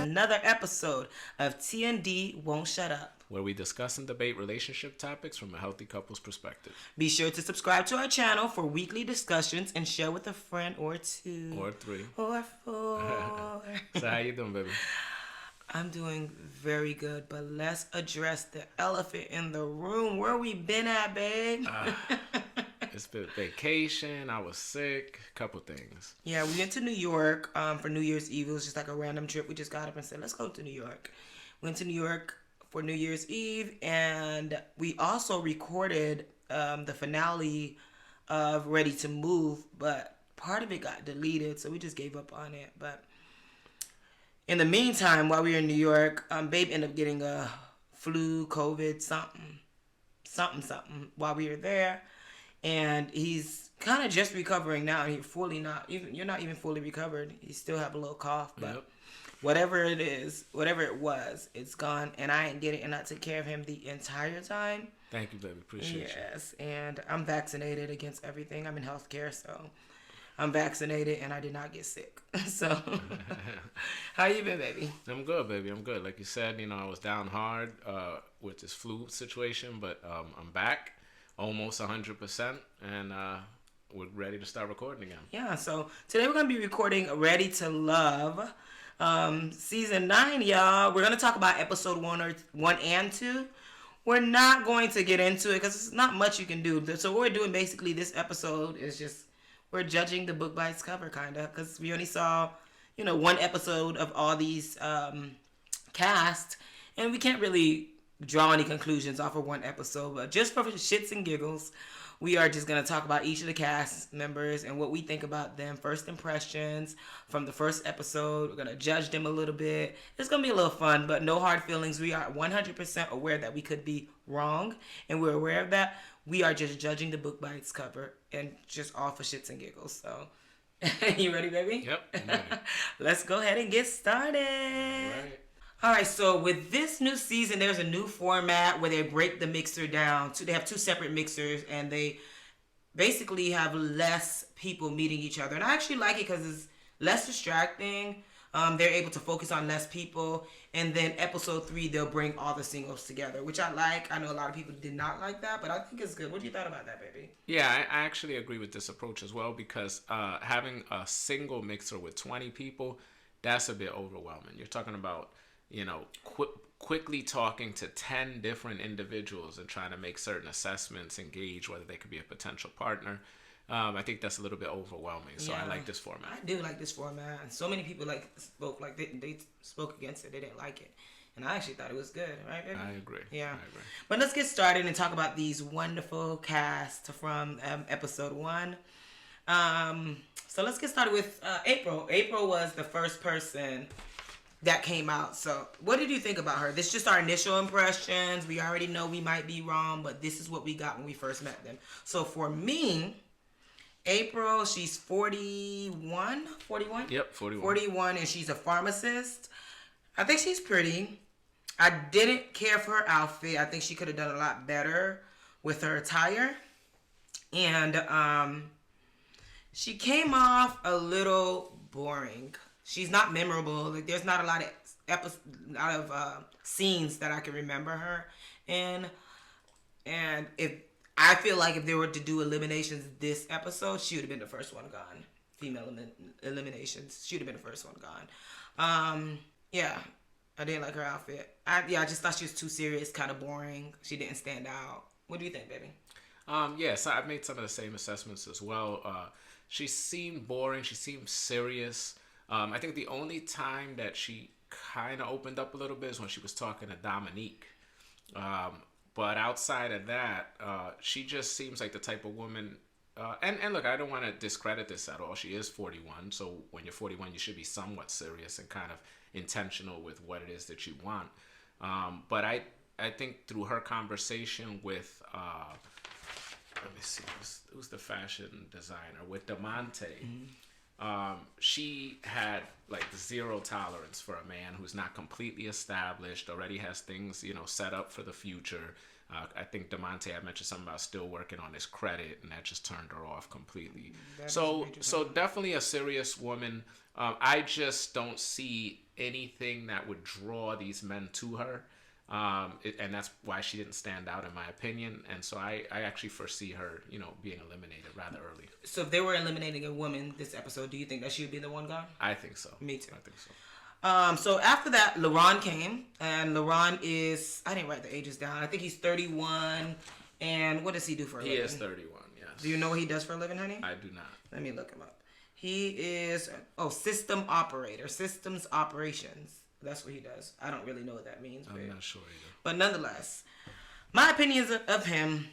another episode of TND Won't Shut Up, where we discuss and debate relationship topics from a healthy couple's perspective. Be sure to subscribe to our channel for weekly discussions and share with a friend or two. Or three. Or four. So how you doing, baby? I'm doing very good, but let's address the elephant in the room. Where we been at, babe? It's been vacation. I was sick. Couple things. Yeah, we went to New York for New Year's Eve. It was just like a random trip. We just got up and said, let's go to New York. Went to New York for New Year's Eve, and we also recorded the finale of Ready to Move, but part of it got deleted, so we just gave up on it. But in the meantime, while we were in New York, babe ended up getting a flu, COVID, something while we were there. And he's kind of just recovering now. You're not even fully recovered. You still have a little cough, but whatever it was, it's gone. And I ain't get it, and I took care of him the entire time. Thank you, baby. Appreciate you. Yes, and I'm vaccinated against everything. I'm in healthcare, so I'm vaccinated, and I did not get sick. So, how you been, baby? I'm good, baby. I'm good. Like you said, I was down hard with this flu situation, but I'm back. Almost 100%, and we're ready to start recording again. Yeah, so today we're going to be recording Ready to Love, season 9, y'all. We're going to talk about episode 1 and 2. We're not going to get into it because it's not much you can do. So what we're doing basically this episode is just we're judging the book by its cover, kind of, because we only saw, one episode of all these cast, and we can't really draw any conclusions off of one episode, but just for shits and giggles, we are just going to talk about each of the cast members and what we think about them, first impressions from the first episode. We're going to judge them a little bit. It's going to be a little fun, but no hard feelings. We are 100% aware that we could be wrong, and we're aware of that. We are just judging the book by its cover and just all for shits and giggles. So, you ready, baby? Yep, I'm ready. Let's go ahead and get started. All right. All right, so with this new season, there's a new format where they break the mixer down. They have two separate mixers, and they basically have less people meeting each other. And I actually like it because it's less distracting. They're able to focus on less people. And then episode 3, they'll bring all the singles together, which I like. I know a lot of people did not like that, but I think it's good. What do you thought about that, baby? Yeah, I actually agree with this approach as well, because having a single mixer with 20 people, that's a bit overwhelming. You're talking about quickly talking to 10 different individuals and trying to make certain assessments and gauge whether they could be a potential partner. I think that's a little bit overwhelming. So yeah, I like this format. I do like this format. And so many people spoke they spoke against it. They didn't like it. And I actually thought it was good, right, baby? I agree. Yeah. I agree. But let's get started and talk about these wonderful cast from episode 1. So let's get started with April. April was the first person that came out. So what did you think about her? This is just our initial impressions. We already know we might be wrong, but this is what we got when we first met them. So for me, April, she's 41? Yep, 41. 41, and she's a pharmacist. I think she's pretty. I didn't care for her outfit. I think she could have done a lot better with her attire. And she came off a little boring. She's not memorable. Like, there's not a lot of scenes that I can remember her in. And I feel like if they were to do eliminations this episode, she would have been the first one gone. Female eliminations, she would have been the first one gone. Yeah, I didn't like her outfit. I just thought she was too serious, kind of boring. She didn't stand out. What do you think, baby? So I've made some of the same assessments as well. She seemed boring. She seemed serious. I think the only time that she kind of opened up a little bit is when she was talking to Dominique. But outside of that, she just seems like the type of woman. And look, I don't want to discredit this at all. She is 41. So when you're 41, you should be somewhat serious and kind of intentional with what it is that you want. But I think through her conversation with, let me see, who's the fashion designer? With Demonte. Mm-hmm. She had like zero tolerance for a man who's not completely established, already has things, set up for the future, I think DeMonte had mentioned something about still working on his credit, and that just turned her off completely. That is So major so time. definitely a serious woman. I just don't see anything that would draw these men to her. And that's why she didn't stand out in my opinion. And so I actually foresee her, being eliminated rather early. So if they were eliminating a woman this episode, do you think that she would be the one gone? I think so. Me too. I think so. So after that, LaRon came, and LaRon is, I didn't write the ages down. I think he's 31, and what does he do for a living? He is 31, yes. Do you know what he does for a living, honey? I do not. Let me look him up. He is, systems operations. That's what he does. I don't really know what that means. I'm not sure either. But nonetheless, my opinions of him,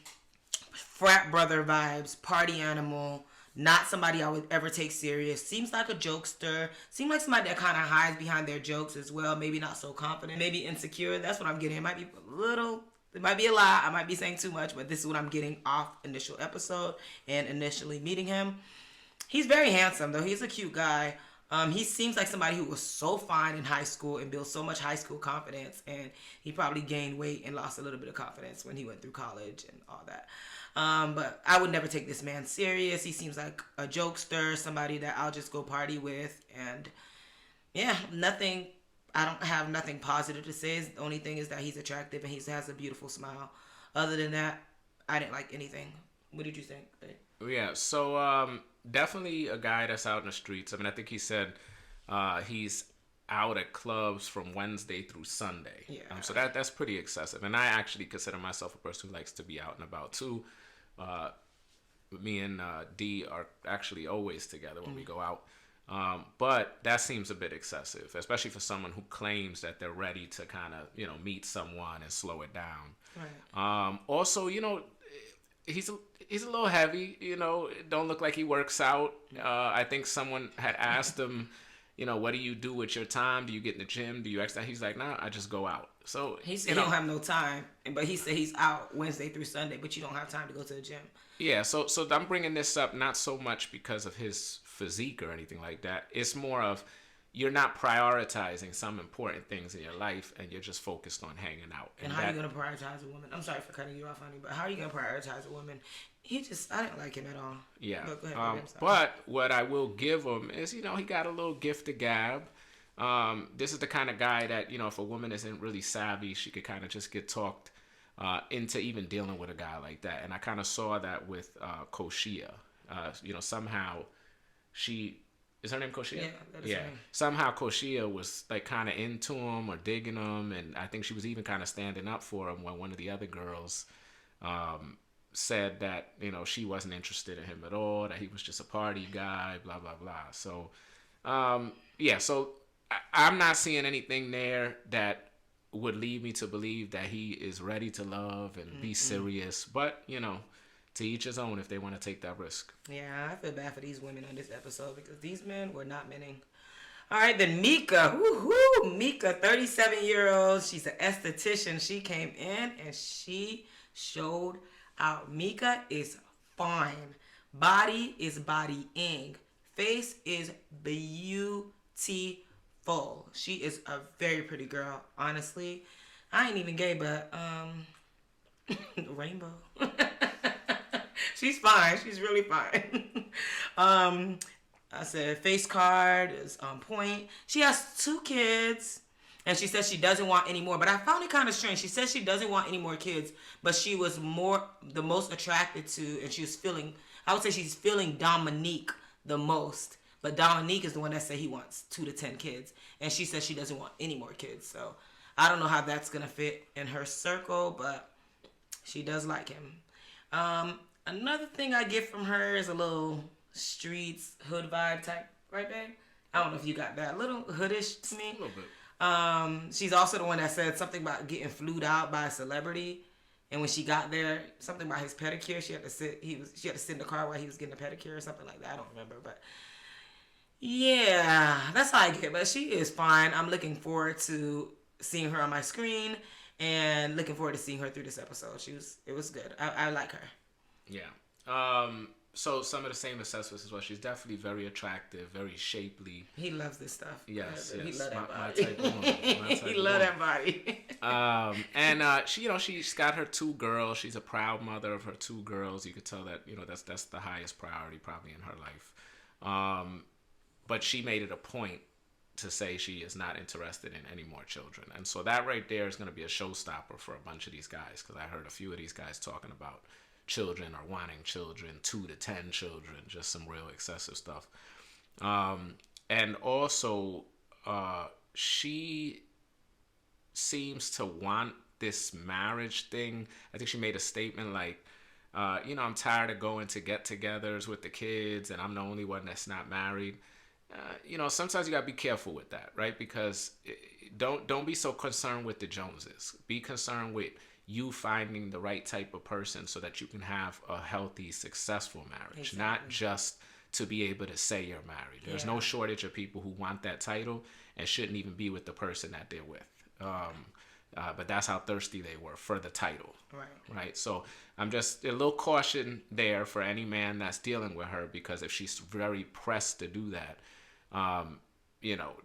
frat brother vibes, party animal, not somebody I would ever take serious. Seems like a jokester. Seems like somebody that kind of hides behind their jokes as well. Maybe not so confident. Maybe insecure. That's what I'm getting. It might be a little... It might be a lot. I might be saying too much, but this is what I'm getting off initial episode and initially meeting him. He's very handsome, though. He's a cute guy. He seems like somebody who was so fine in high school and built so much high school confidence, and he probably gained weight and lost a little bit of confidence when he went through college and all that. But I would never take this man serious. He seems like a jokester, somebody that I'll just go party with, and yeah, nothing. I don't have nothing positive to say. The only thing is that he's attractive and he has a beautiful smile. Other than that, I didn't like anything. What did you think, babe? Yeah, so definitely a guy that's out in the streets. I mean, I think he said he's out at clubs from Wednesday through Sunday. Yeah. So that's pretty excessive. And I actually consider myself a person who likes to be out and about too. Me and D are actually always together when we go out. But that seems a bit excessive, especially for someone who claims that they're ready to kind of, meet someone and slow it down. Right. Also, he's a little heavy, don't look like he works out. I think someone had asked him, what do you do with your time? Do you get in the gym? Do you exercise? He's like, nah, I just go out. So he said he don't have no time, but he said he's out Wednesday through Sunday, but you don't have time to go to the gym. Yeah, so I'm bringing this up not so much because of his physique or anything like that. It's more of you're not prioritizing some important things in your life, and you're just focused on hanging out. And how are you going to prioritize a woman? I'm sorry for cutting you off, honey, but how are you going to prioritize a woman? I didn't like him at all. Yeah. But go ahead, but what I will give him is, he got a little gift of gab. This is the kind of guy that, if a woman isn't really savvy, she could kind of just get talked into even dealing with a guy like that. And I kind of saw that with Koshia. Somehow she... Is her name Koshia? Yeah, that is her name. Somehow Koshia was like kind of into him or digging him, and I think she was even kind of standing up for him when one of the other girls said that she wasn't interested in him at all, that he was just a party guy, blah blah blah. So so I'm not seeing anything there that would lead me to believe that he is ready to love and be serious, but to each his own if they want to take that risk. Yeah, I feel bad for these women on this episode because these men were not meaning. All right, then Mika. Woohoo! Mika, 37-year-old. She's an esthetician. She came in and she showed out. Mika is fine. Body is bodying. Face is beautiful. She is a very pretty girl, honestly. I ain't even gay, but rainbow. She's fine. She's really fine. I said face card is on point. She has 2 kids, and she says she doesn't want any more. But I found it kind of strange. She says she doesn't want any more kids, but she was the most attracted to, and she was feeling. I would say she's feeling Dominique the most. But Dominique is the one that said he wants 2 to 10 kids, and she says she doesn't want any more kids. So I don't know how that's gonna fit in her circle, but she does like him. Another thing I get from her is a little streets, hood vibe type, right, babe? I don't know if you got that. A little hoodish to me. A little bit. She's also the one that said something about getting flued out by a celebrity. And when she got there, something about his pedicure, she had to sit in the car while he was getting a pedicure or something like that. I don't remember, but yeah, that's how I get. But she is fine. I'm looking forward to seeing her on my screen and looking forward to seeing her through this episode. It was good. I like her. Yeah. So some of the same assessments as well. She's definitely very attractive, very shapely. He loves this stuff. Yes. He love that my body. type of woman. He love that that body. She's got her 2 girls. She's a proud mother of her 2 girls. You could tell that, that's the highest priority probably in her life. But she made it a point to say she is not interested in any more children. And so that right there is going to be a showstopper for a bunch of these guys, because I heard a few of these guys talking about children or wanting children, 2 to 10 children, just some real excessive stuff. And also, she seems to want this marriage thing. I think she made a statement like, I'm tired of going to get-togethers with the kids, and I'm the only one that's not married. Sometimes you gotta be careful with that, right? Because don't be so concerned with the Joneses. Be concerned with you finding the right type of person so that you can have a healthy, successful marriage, not just to be able to say you're married. There's no shortage of people who want that title and shouldn't even be with the person that they're with. But that's how thirsty they were for the title. Right. So I'm just a little caution there for any man that's dealing with her, because if she's very pressed to do that,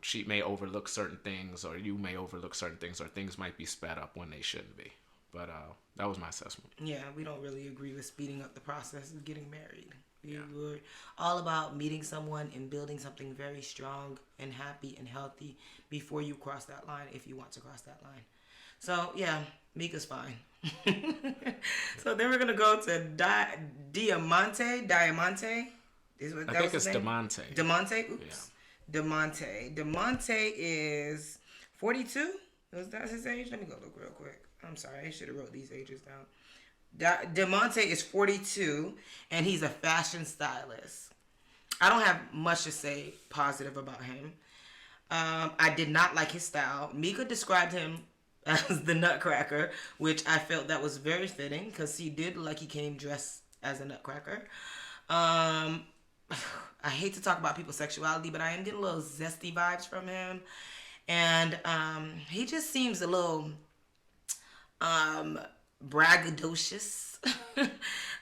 she may overlook certain things, or you may overlook certain things, or things might be sped up when they shouldn't be. But that was my assessment. Yeah, we don't really agree with speeding up the process of getting married. We were all about meeting someone and building something very strong and happy and healthy before you cross that line, if you want to cross that line. So, yeah, Mika's fine. So then we're going to go to Diamante. Is what, I think it's Diamante. Diamante? Oops. Yeah. Diamante is 42? Was that his age? Let me go look real quick. I'm sorry. I should have wrote these ages down. Diamante is 42, and he's a fashion stylist. I don't have much to say positive about him. I did not like his style. Mika described him as the Nutcracker, which I felt that was very fitting, because he did look like he came dressed as a Nutcracker. I hate to talk about people's sexuality, but I am getting a little zesty vibes from him. And he just seems a little braggadocious.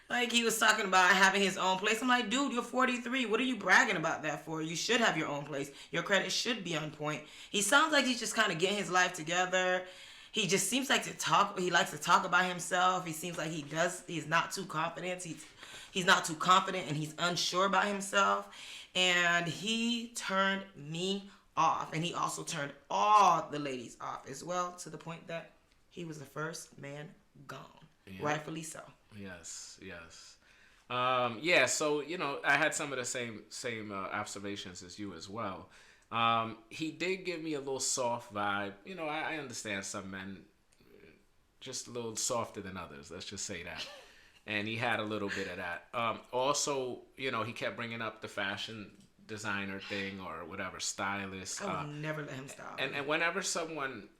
Like he was talking about having his own place. I'm like, dude, you're 43. What are you bragging about that for? You should have your own place. Your credit should be on point. He sounds like he's just kind of getting his life together. He just seems like he likes to talk about himself. He seems like he's not too confident. He's not too confident, and he's unsure about himself. And he turned me off. And he also turned all the ladies off as well, to the point that he was the first man gone. Yeah. Rightfully so. Yes. So, I had some of the same observations as you as well. He did give me a little soft vibe. I understand some men just a little softer than others. Let's just say that. And he had a little bit of that. Also, he kept bringing up the fashion designer thing or whatever, stylist. I would never let him style. And whenever someone...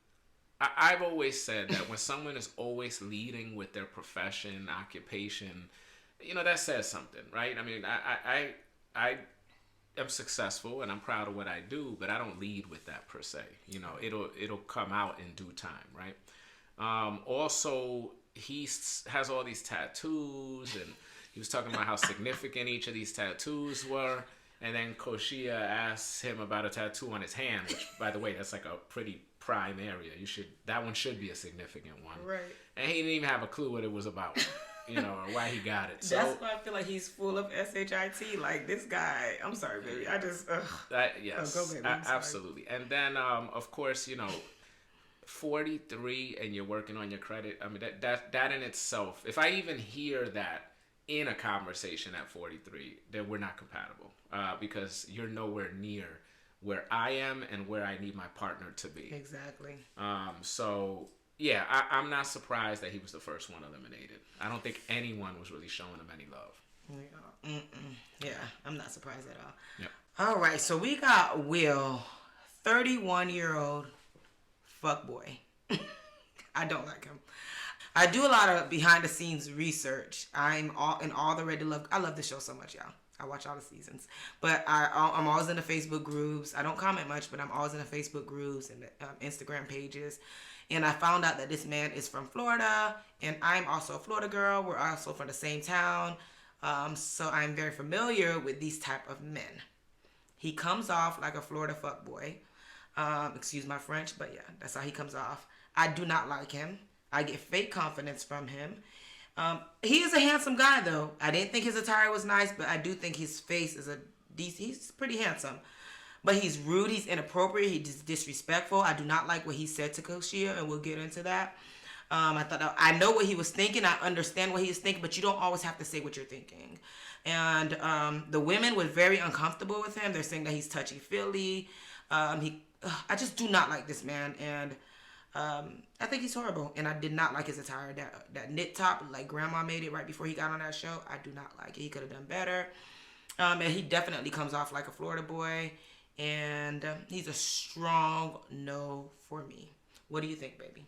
I've always said that when someone is always leading with their profession, occupation, that says something, right? I mean, I am successful and I'm proud of what I do, but I don't lead with that per se. It'll come out in due time, right? Also, he has all these tattoos, and he was talking about how significant each of these tattoos were. And then Koshia asks him about a tattoo on his hand, which, by the way, that's like a pretty prime area. That one should be a significant one. Right. And he didn't even have a clue what it was about, or why he got it. So that's why I feel like he's full of SHIT. Like, this guy, I'm sorry, baby. I just, yes, go, baby. Absolutely. And then, of course, 43 and you're working on your credit. I mean, that in itself, if I even hear that in a conversation at 43, then we're not compatible, because you're nowhere near where I am and where I need my partner to be. Exactly. So yeah, I'm not surprised that he was the first one eliminated. I don't think anyone was really showing him any love. Yeah, I'm not surprised at all. Yep. All right, so we got Will, 31-year-old fuckboy. I don't like him. I do a lot of behind the scenes research. I'm in all the Ready to Love. I love this show so much, y'all. I watch all the seasons. But I'm always in the Facebook groups. I don't comment much, but I'm always in the Facebook groups and the Instagram pages. And I found out that this man is from Florida, and I'm also a Florida girl. We're also from the same town. So I'm very familiar with these type of men. He comes off like a Florida fuckboy. Excuse my French, but yeah, that's how he comes off. I do not like him. I get fake confidence from him. He is a handsome guy, though. I didn't think his attire was nice, but I do think his face is he's pretty handsome. But he's rude. He's inappropriate. He's disrespectful. I do not like what he said to Koshia, and we'll get into that. I know what he was thinking. I understand what he was thinking, but you don't always have to say what you're thinking. And the women were very uncomfortable with him. They're saying that he's touchy-feely. I just do not like this man, and I think he's horrible. And I did not like his attire. That knit top, like Grandma made it right before he got on that show. I do not like it. He could have done better. And he definitely comes off like a Florida boy. And he's a strong no for me. What do you think, baby?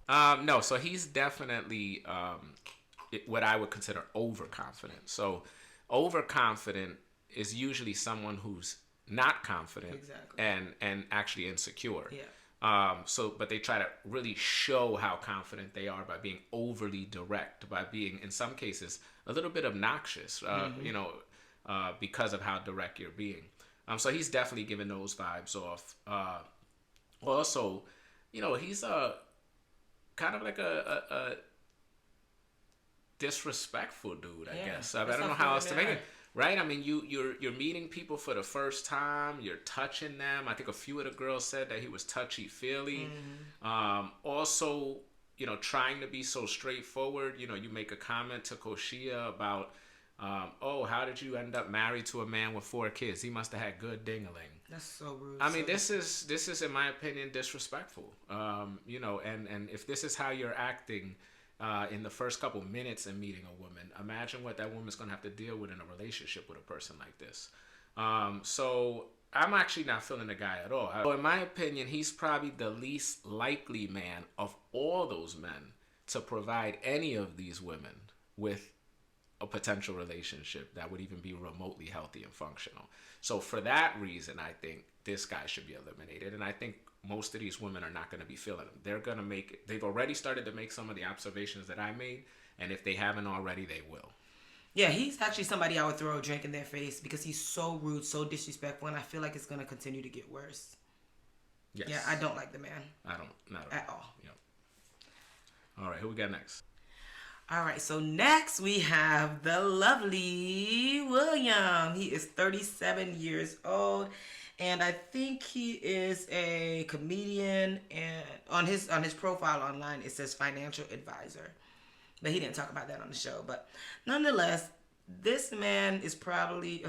No, so he's definitely what I would consider overconfident. So overconfident is usually someone who's not confident, exactly, and actually insecure. Yeah. But they try to really show how confident they are by being overly direct, by being, in some cases, a little bit obnoxious, because of how direct you're being. So he's definitely giving those vibes off. Also, he's a kind of like a disrespectful dude, I guess. I don't know how else to make it. Right? I mean, you're meeting people for the first time. You're touching them. I think a few of the girls said that he was touchy-feely. Mm-hmm. Also, trying to be so straightforward. You make a comment to Koshia about, how did you end up married to a man with 4 kids? He must have had good ding-a-ling. That's so rude. I mean, this is in my opinion disrespectful. And if this is how you're acting in the first couple minutes in meeting a woman, imagine what that woman's gonna have to deal with in a relationship with a person like this. So I'm actually not feeling the guy at all. So in my opinion, he's probably the least likely man of all those men to provide any of these women with a potential relationship that would even be remotely healthy and functional. So for that reason, I think this guy should be eliminated. And I think most of these women are not going to be feeling him. They've already started to make some of the observations that I made. And if they haven't already, they will. Yeah, he's actually somebody I would throw a drink in their face because he's so rude, so disrespectful. And I feel like it's going to continue to get worse. Yes. Yeah, I don't like the man. I don't. Not at all. Yep. All right, who we got next? All right, so next we have the lovely William. He is 37 years old, and I think he is a comedian. And on his profile online, it says financial advisor, but he didn't talk about that on the show. But nonetheless, this man is probably,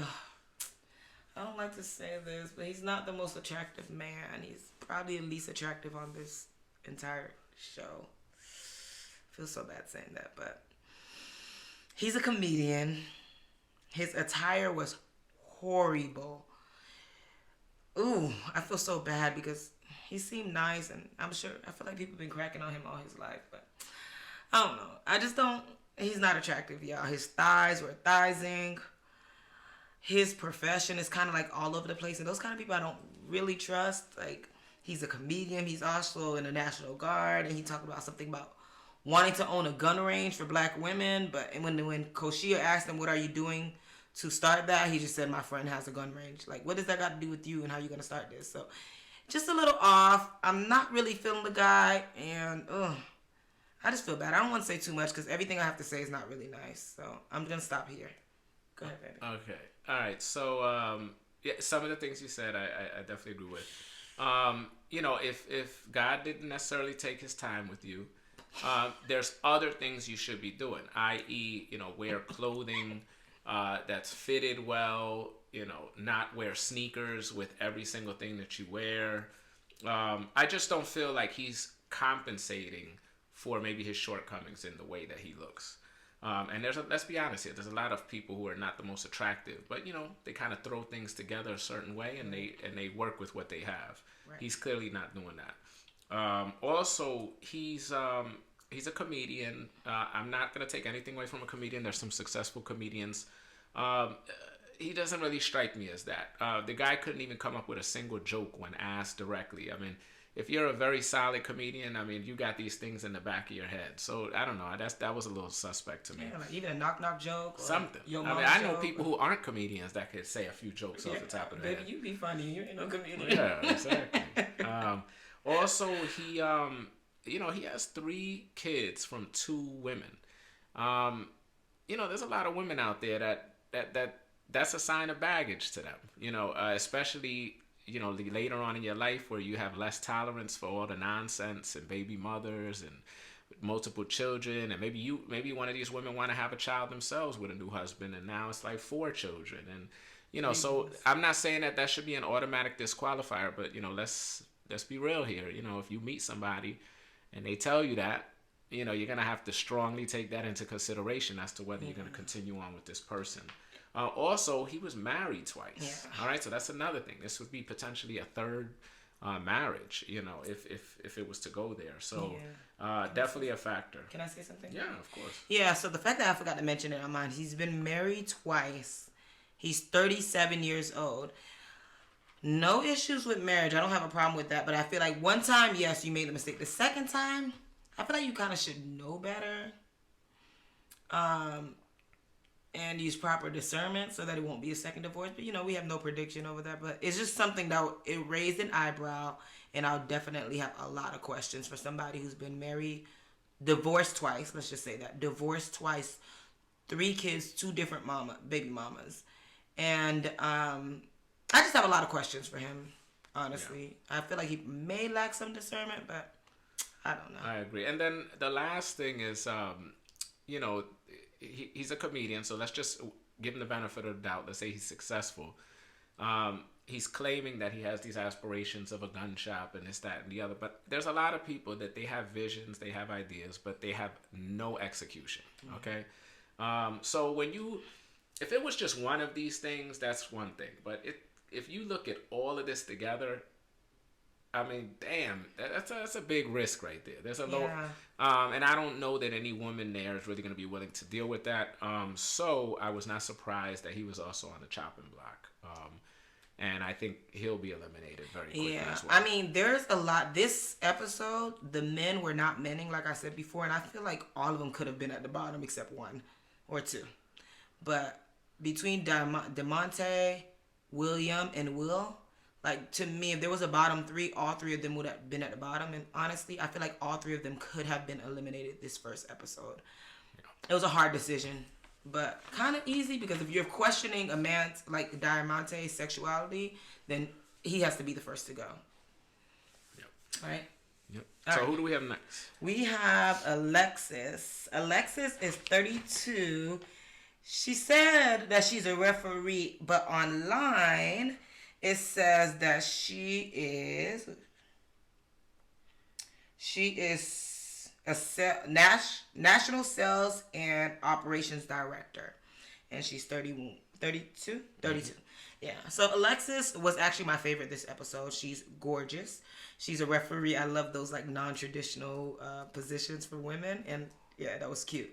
I don't like to say this, but he's not the most attractive man. He's probably the least attractive on this entire show. Feel so bad saying that, but he's a comedian. His attire was horrible. Ooh, I feel so bad because he seemed nice, and I feel like people have been cracking on him all his life, but I don't know. He's not attractive, y'all. His thighs were thizing. His profession is kind of like all over the place, and those kind of people I don't really trust. Like, he's a comedian. He's also in the National Guard, and he talked about something about wanting to own a gun range for black women, but when Koshia asked him, what are you doing to start that, he just said, my friend has a gun range. Like, what does that got to do with you and how you going to start this? So, just a little off. I'm not really feeling the guy, and I just feel bad. I don't want to say too much because everything I have to say is not really nice. So, I'm going to stop here. Go ahead, baby. Okay. All right. So, some of the things you said, I definitely agree with. If God didn't necessarily take his time with you, there's other things you should be doing, i.e., wear clothing that's fitted well, not wear sneakers with every single thing that you wear. I just don't feel like he's compensating for maybe his shortcomings in the way that he looks. And let's be honest here, there's a lot of people who are not the most attractive, but they kind of throw things together a certain way and they work with what they have. Right. He's clearly not doing that. Also, he's a comedian. I'm not going to take anything away from a comedian. There's some successful comedians. He doesn't really strike me as that. The guy couldn't even come up with a single joke when asked directly. I mean, if you're a very solid comedian, I mean, you got these things in the back of your head. So I don't know. That was a little suspect to me. Yeah, like either a knock joke or something. Your I mean, I know people who aren't comedians that could say a few jokes off the top of their head. Baby, you be funny. You ain't no comedian. Yeah, exactly. Also, he he has 3 kids from 2 women. There's a lot of women out there that's a sign of baggage to them. Especially later on in your life where you have less tolerance for all the nonsense and baby mothers and multiple children, and maybe one of these women want to have a child themselves with a new husband, and now it's like 4 children, and so I'm not saying that should be an automatic disqualifier, but let's be real here. If you meet somebody and they tell you that, you're gonna have to strongly take that into consideration as to whether you're gonna continue on with this person. Also, he was married twice. Yeah. All right, so that's another thing. This would be potentially a third marriage, if it was to go there. So definitely a factor. Can I say something? Yeah, of course. Yeah, so the fact that I forgot to mention it on mine, he's been married twice. He's 37 years old. No issues with marriage. I don't have a problem with that. But I feel like one time, yes, you made a mistake. The second time, I feel like you kind of should know better. And use proper discernment so that it won't be a second divorce. But, we have no prediction over that. But it's just something that it raised an eyebrow. And I'll definitely have a lot of questions for somebody who's been married, divorced twice. Let's just say that. Divorced twice. 3 kids, 2 different baby mamas. And I just have a lot of questions for him, honestly. Yeah. I feel like he may lack some discernment, but I don't know. I agree. And then the last thing is, he's a comedian, so let's just give him the benefit of the doubt. Let's say he's successful. He's claiming that he has these aspirations of a gun shop and this, that, and the other. But there's a lot of people that they have visions, they have ideas, but they have no execution. Okay? So if it was just one of these things, that's one thing. But if you look at all of this together, I mean, damn, that's a big risk right there. There's a low, and I don't know that any woman there is really going to be willing to deal with that. So I was not surprised that he was also on the chopping block. And I think he'll be eliminated very quickly as well. I mean, there's a lot. This episode, the men were not menning, like I said before, and I feel like all of them could have been at the bottom except 1 or 2. But between DeMonte, William, and Will, like, to me, if there was a bottom 3, all 3 of them would have been at the bottom. And honestly, I feel like all 3 of them could have been eliminated this first episode. Yeah. It was a hard decision, but kind of easy, because if you're questioning a man's, like, Diamante's sexuality, then he has to be the first to go. Yep. All right? Yep. So who do we have next? We have Alexis. Alexis is 32. She said that she's a referee, but online it says that she is a national sales and operations director, and she's 32. Yeah. So Alexis was actually my favorite this episode. She's gorgeous. She's a referee. I love those like non-traditional positions for women, and yeah, that was cute.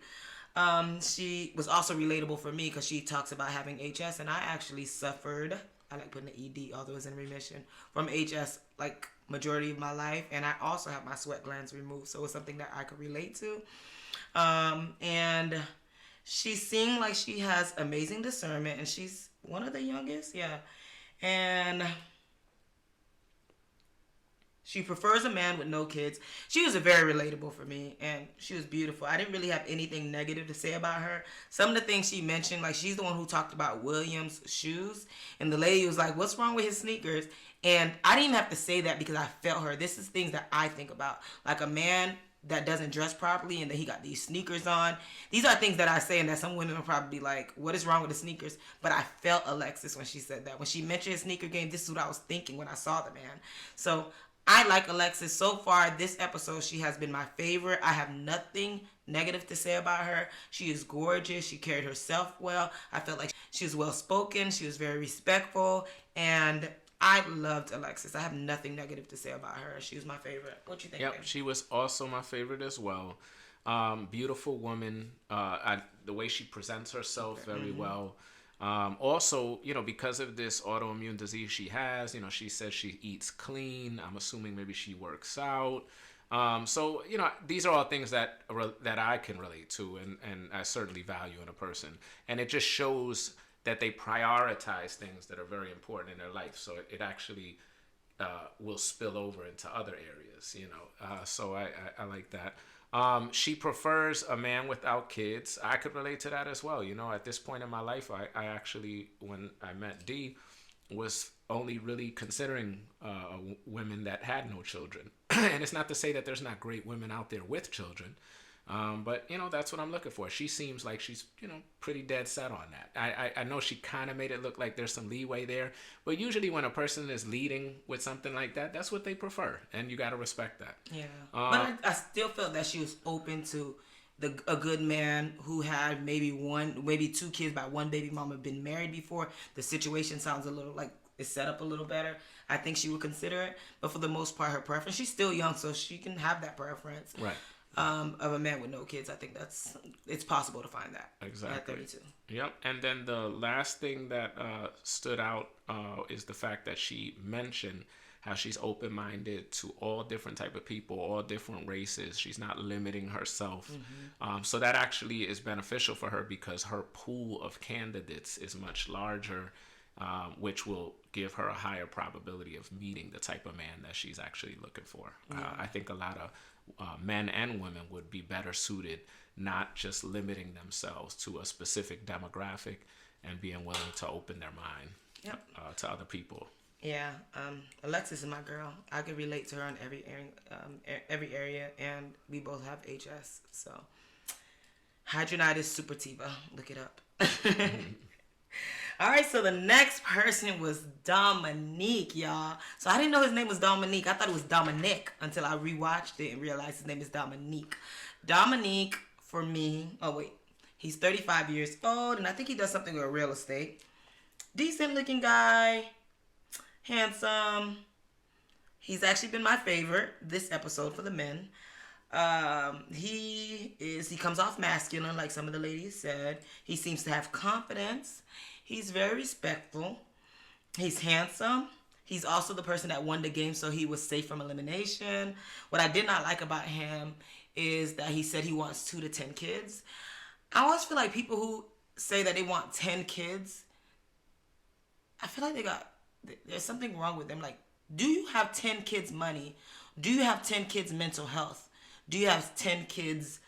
She was also relatable for me because she talks about having HS, and I actually suffered. I like putting the ED, although it's in remission, from HS like majority of my life. And I also have my sweat glands removed. So it's something that I could relate to. And she seemed like she has amazing discernment. And she's one of the youngest. Yeah. And she prefers a man with no kids. She was very relatable for me, and she was beautiful. I didn't really have anything negative to say about her. Some of the things she mentioned, like she's the one who talked about William's shoes, and the lady was like, what's wrong with his sneakers? And I didn't even have to say that because I felt her. This is things that I think about. Like a man that doesn't dress properly and then he got these sneakers on. These are things that I say and that some women will probably be like, what is wrong with the sneakers? But I felt Alexis when she said that. When she mentioned his sneaker game, this is what I was thinking when I saw the man. So I like Alexis. So far, this episode, she has been my favorite. I have nothing negative to say about her. She is gorgeous. She carried herself well. I felt like she was well-spoken. She was very respectful. And I loved Alexis. I have nothing negative to say about her. She was my favorite. What you think? Yep, babe? She was also my favorite as well. Beautiful woman. The way she presents herself very well. Also, because of this autoimmune disease she has, she says she eats clean. I'm assuming maybe she works out. So these are all things that I can relate to, and I certainly value in a person. And it just shows that they prioritize things that are very important in their life. So it actually will spill over into other areas. So I like that. She prefers a man without kids. I could relate to that as well. At this point in my life, I actually, when I met Dee, was only really considering women that had no children. And it's not to say that there's not great women out there with children. But that's what I'm looking for. She seems like she's pretty dead set on that. I know she kind of made it look like there's some leeway there, but usually when a person is leading with something like that, that's what they prefer, and you got to respect that. Yeah, but I still felt that she was open to a good man who had maybe two kids by one baby mama, been married before. The situation sounds a little like it's set up a little better. I think she would consider it, but for the most part, her preference. She's still young, so she can have that preference. Right. Of a man with no kids. I think it's possible to find that. Exactly. At 32. Yep. And then the last thing that stood out is the fact that she mentioned how she's open-minded to all different type of people, all different races. She's not limiting herself. Mm-hmm. So that actually is beneficial for her because her pool of candidates is much larger, which will give her a higher probability of meeting the type of man that she's actually looking for. Yeah. I think a lot of men and women would be better suited not just limiting themselves to a specific demographic and being willing to open their mind to other people. Yeah, Alexis is my girl. I can relate to her in every area, and we both have HS. So, hydronitis suppurativa, look it up. All right, so the next person was Dominique, y'all. So I didn't know his name was Dominique. I thought it was Dominic until I rewatched it and realized his name is Dominique. Dominique, for me, he's 35 years old, and I think he does something with real estate. Decent looking guy, handsome. He's actually been my favorite this episode for the men. He comes off masculine, like some of the ladies said. He seems to have confidence. He's very respectful. He's handsome. He's also the person that won the game, so he was safe from elimination. What I did not like about him is that he said he wants 2 to 10 kids. I always feel like people who say that they want 10 kids, I feel like there's something wrong with them. Like, do you have 10 kids money? Do you have 10 kids mental health? Do you have 10 kids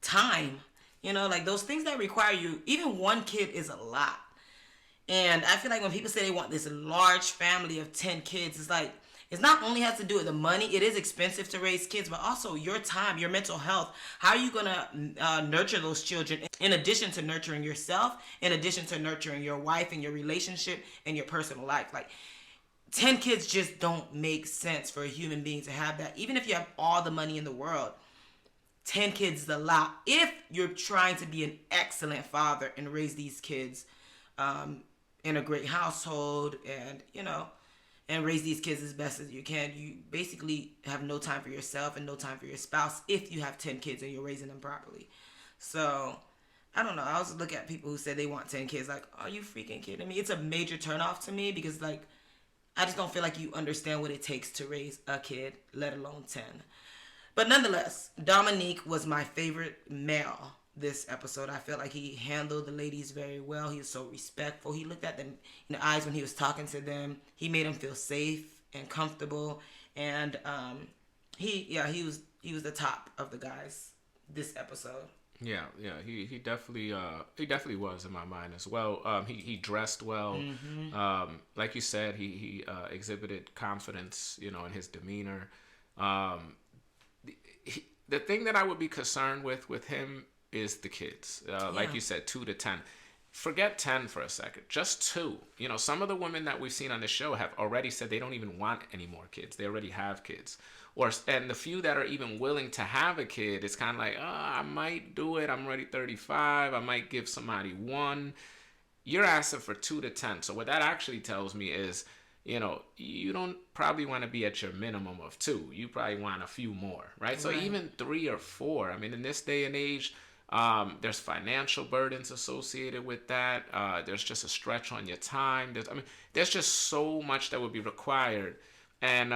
time? Like those things that require you, even one kid is a lot. And I feel like when people say they want this large family of 10 kids, it's like, it's not only has to do with the money. It is expensive to raise kids, but also your time, your mental health. How are you going to nurture those children in addition to nurturing yourself, in addition to nurturing your wife and your relationship and your personal life? Like 10 kids just don't make sense for a human being to have that. Even if you have all the money in the world, 10 kids is a lot. If you're trying to be an excellent father and raise these kids in a great household and raise these kids as best as you can, you basically have no time for yourself and no time for your spouse if you have 10 kids and you're raising them properly. So, I don't know. I also look at people who say they want 10 kids like, are you freaking kidding me? It's a major turnoff to me because, like, I just don't feel like you understand what it takes to raise a kid, let alone 10. But nonetheless, Dominique was my favorite male this episode. I felt like he handled the ladies very well. He was so respectful. He looked at them in the eyes when he was talking to them. He made them feel safe and comfortable. And he was the top of the guys this episode. Yeah, he definitely was in my mind as well. He dressed well. Mm-hmm. Like you said, he exhibited confidence, in his demeanor. The thing that I would be concerned with him is the kids. Like you said, 2 to 10. Forget 10 for a second. Just 2. Some of the women that we've seen on the show have already said they don't even want any more kids. They already have kids. And the few that are even willing to have a kid, it's kind of like, I might do it. I'm already 35. I might give somebody 1. You're asking for 2 to 10. So what that actually tells me is, you don't probably want to be at your minimum of 2. You probably want a few more, right? So even 3 or 4. I mean, in this day and age, There's financial burdens associated with that. There's just a stretch on your time. There's just so much that would be required, and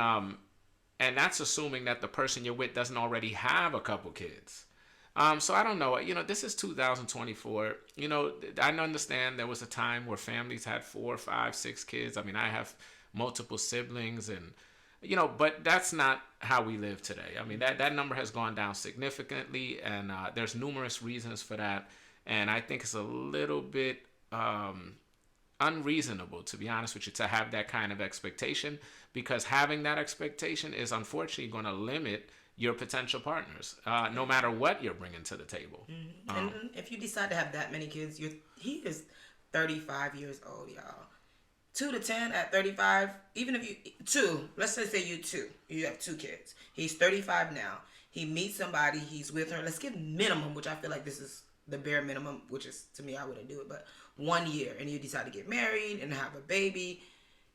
that's assuming that the person you're with doesn't already have a couple kids. So I don't know. This is 2024. I understand there was a time where families had 4, 5, 6 kids. I have multiple siblings, and but that's not how we live today. That number has gone down significantly, and there's numerous reasons for that. And I think it's a little bit unreasonable, to be honest with you, to have that kind of expectation, because having that expectation is unfortunately going to limit your potential partners, no matter what you're bringing to the table. Mm-hmm. And if you decide to have that many kids, he is 35 years old, y'all. 2 to 10 at 35, even if let's just say you have 2 kids. He's 35 now. He meets somebody, he's with her. Let's give minimum, which I feel like this is the bare minimum, which is, to me, I wouldn't do it, but 1 year, and you decide to get married and have a baby.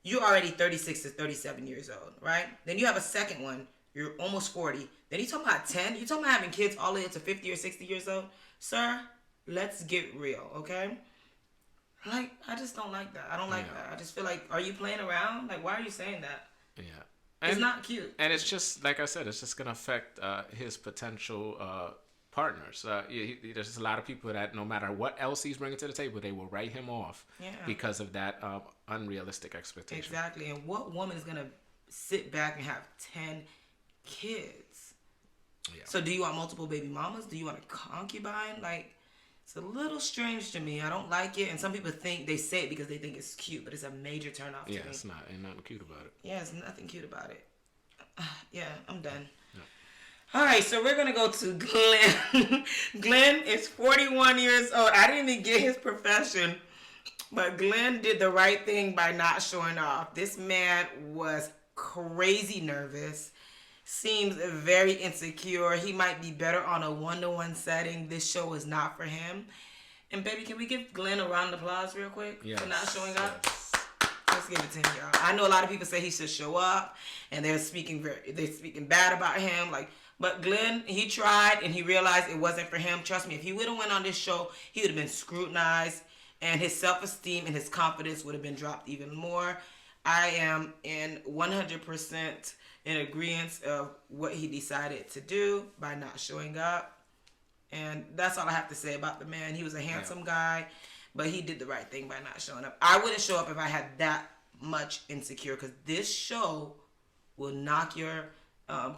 You're already 36 to 37 years old, right? Then you have a second one. You're almost 40. Then you talking about 10? You talking about having kids all the way up to 50 or 60 years old? Sir, let's get real, okay? I just don't like that. I don't like that. I just feel like, are you playing around? Why are you saying that? Yeah. It's not cute. And it's just, like I said, it's just going to affect his potential partners. There's a lot of people that no matter what else he's bringing to the table, they will write him off because of that unrealistic expectation. Exactly. And what woman is going to sit back and have 10 kids? Yeah. So do you want multiple baby mamas? Do you want a concubine? It's a little strange to me. I don't like it. And some people they say it because they think it's cute, but it's a major turnoff to me. Yeah, it's not. Ain't nothing cute about it. Yeah, there's nothing cute about it. Yeah, I'm done. Yeah. All right, so we're going to go to Glenn. Glenn is 41 years old. I didn't even get his profession, but Glenn did the right thing by not showing off. This man was crazy nervous. Seems very insecure. He might be better on a one-to-one setting. This show is not for him. And baby, can we give Glenn a round of applause real quick for not showing up? Let's give it to him, y'all. I know a lot of people say he should show up, and they're speaking bad about him. But Glenn, he tried, and he realized it wasn't for him. Trust me, if he would have went on this show, he would have been scrutinized, and his self-esteem and his confidence would have been dropped even more. I am in 100% in agreement of what he decided to do by not showing up. And that's all I have to say about the man. He was a handsome guy, but he did the right thing by not showing up. I wouldn't show up if I had that much insecure, because this show will knock your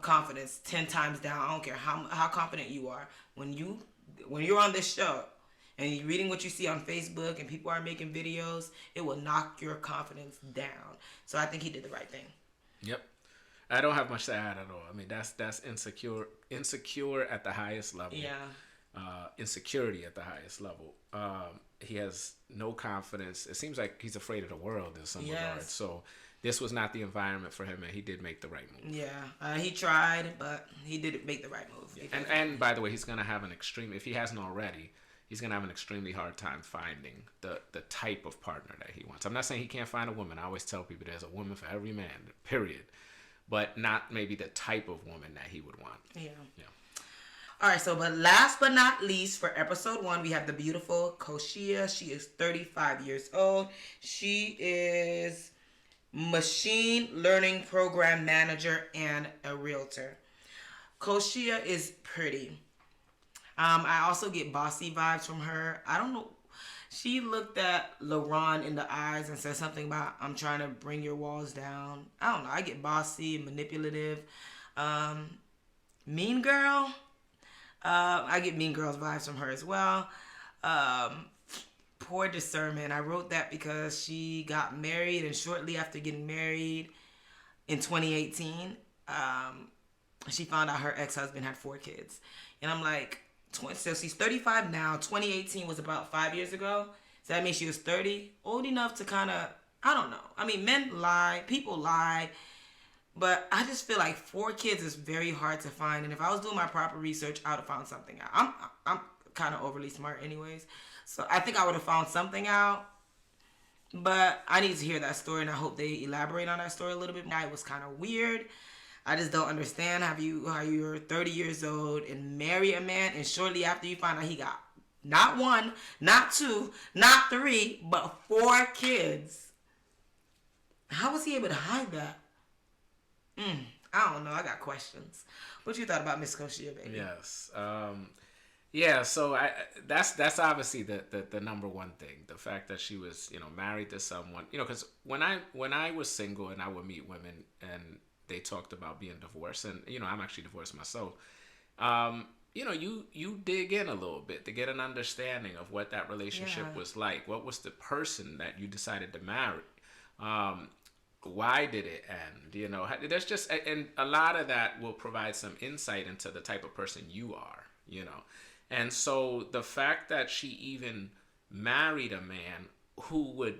confidence 10 times down. I don't care how confident you are. When you're on this show and you're reading what you see on Facebook and people are making videos, it will knock your confidence down. So I think he did the right thing. Yep. I don't have much to add at all. That's insecure at the highest level. Yeah. Insecurity at the highest level. He has no confidence. It seems like he's afraid of the world in some regards. So this was not the environment for him, and he did make the right move. Yeah. He tried, but he did make the right move. Yeah. And by the way, he's going to have an extreme, if he hasn't already, he's going to have an extremely hard time finding the type of partner that he wants. I'm not saying he can't find a woman. I always tell people there's a woman for every man, period. But not maybe the type of woman that he would want. Yeah. All right, but last but not least, for episode 1, we have the beautiful Koshia. She is 35 years old. She is machine learning program manager and a realtor. Koshia is pretty. I also get bossy vibes from her. I don't know. She looked at LaRon in the eyes and said something about, I'm trying to bring your walls down. I don't know. I get bossy, manipulative. Mean girl. I get mean girls vibes from her as well. Poor discernment. I wrote that because she got married, and shortly after getting married in 2018, she found out her ex-husband had 4 kids. And I'm like, so she's 35 now. 2018 was about 5 years ago. So that means she was 30. Old enough to kind of, I don't know. Men lie. People lie. But I just feel like 4 kids is very hard to find. And if I was doing my proper research, I would have found something out. I'm kind of overly smart anyways. So I think I would have found something out. But I need to hear that story, and I hope they elaborate on that story a little bit. It was kind of weird. I just don't understand how you're 30 years old and marry a man, and shortly after you find out he got not one, not two, not three, but 4 kids. How was he able to hide that? I don't know. I got questions. What you thought about Miss Koshia, baby? Yes. Yeah, so that's obviously the number one thing, the fact that she was married to someone, because when I was single and I would meet women and they talked about being divorced, and I'm actually divorced myself, you dig in a little bit to get an understanding of what that relationship was like. What was the person that you decided to marry? Why did it end? There's just, and a lot of that will provide some insight into the type of person you are. And so the fact that she even married a man who would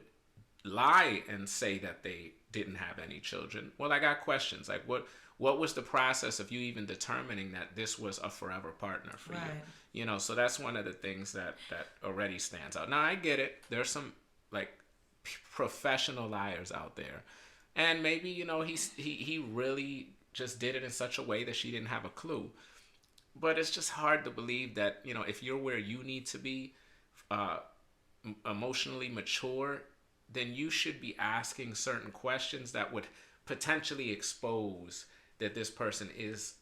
lie and say that they didn't have any children, well, I got questions. Like, what was the process of you even determining that this was a forever partner for you? So that's one of the things that already stands out. Now, I get it. There's some, like, professional liars out there. And maybe, he really just did it in such a way that she didn't have a clue. But it's just hard to believe that, if you're where you need to be, emotionally mature, then you should be asking certain questions that would potentially expose that this person is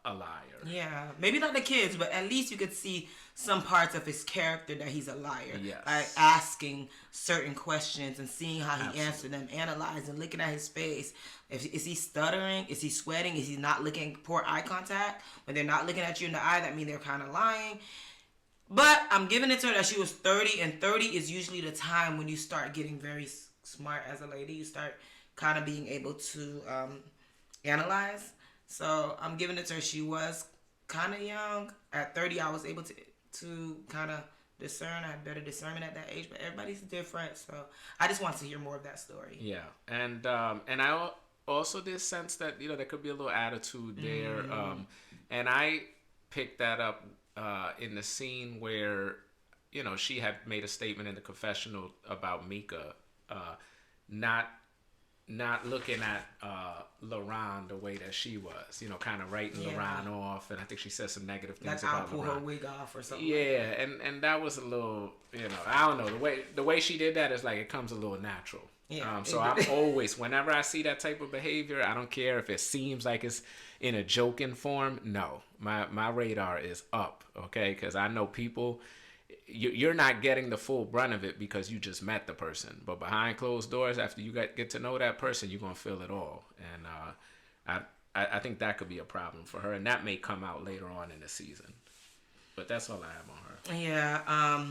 a liar. Yeah, maybe not the kids, but at least you could see some parts of his character that he's a liar. Yes. Like asking certain questions and seeing how he Absolutely. answered them, analyzing, looking at his face. Is he stuttering? Is he sweating? Is he not looking, poor eye contact? When they're not looking at you in the eye, that means they're kind of lying. But I'm giving it to her that she was 30, and 30 is usually the time when you start getting very smart as a lady. You start kind of being able to analyze. So I'm giving it to her. She was kind of young. At 30, I was able to kind of discern. I had better discernment at that age, but everybody's different. So I just want to hear more of that story. Yeah, and I also did sense that there could be a little attitude there, and I picked that up in the scene where she had made a statement in the confessional about Mika not looking at LaRon the way that she was, kind of writing LaRon off, and I think she said some negative things like about I'll pull LaRon. her wig off or something. Yeah, and that was a little, I don't know, the way she did that is like it comes a little natural. Yeah. So I'm always, whenever I see that type of behavior, I don't care if it seems like it's in a joking form. No, my radar is up, okay? Because I know people, you're not getting the full brunt of it because you just met the person. But behind closed doors, after you get to know that person, you're going to feel it all. And I think that could be a problem for her. And that may come out later on in the season. But that's all I have on her. Yeah.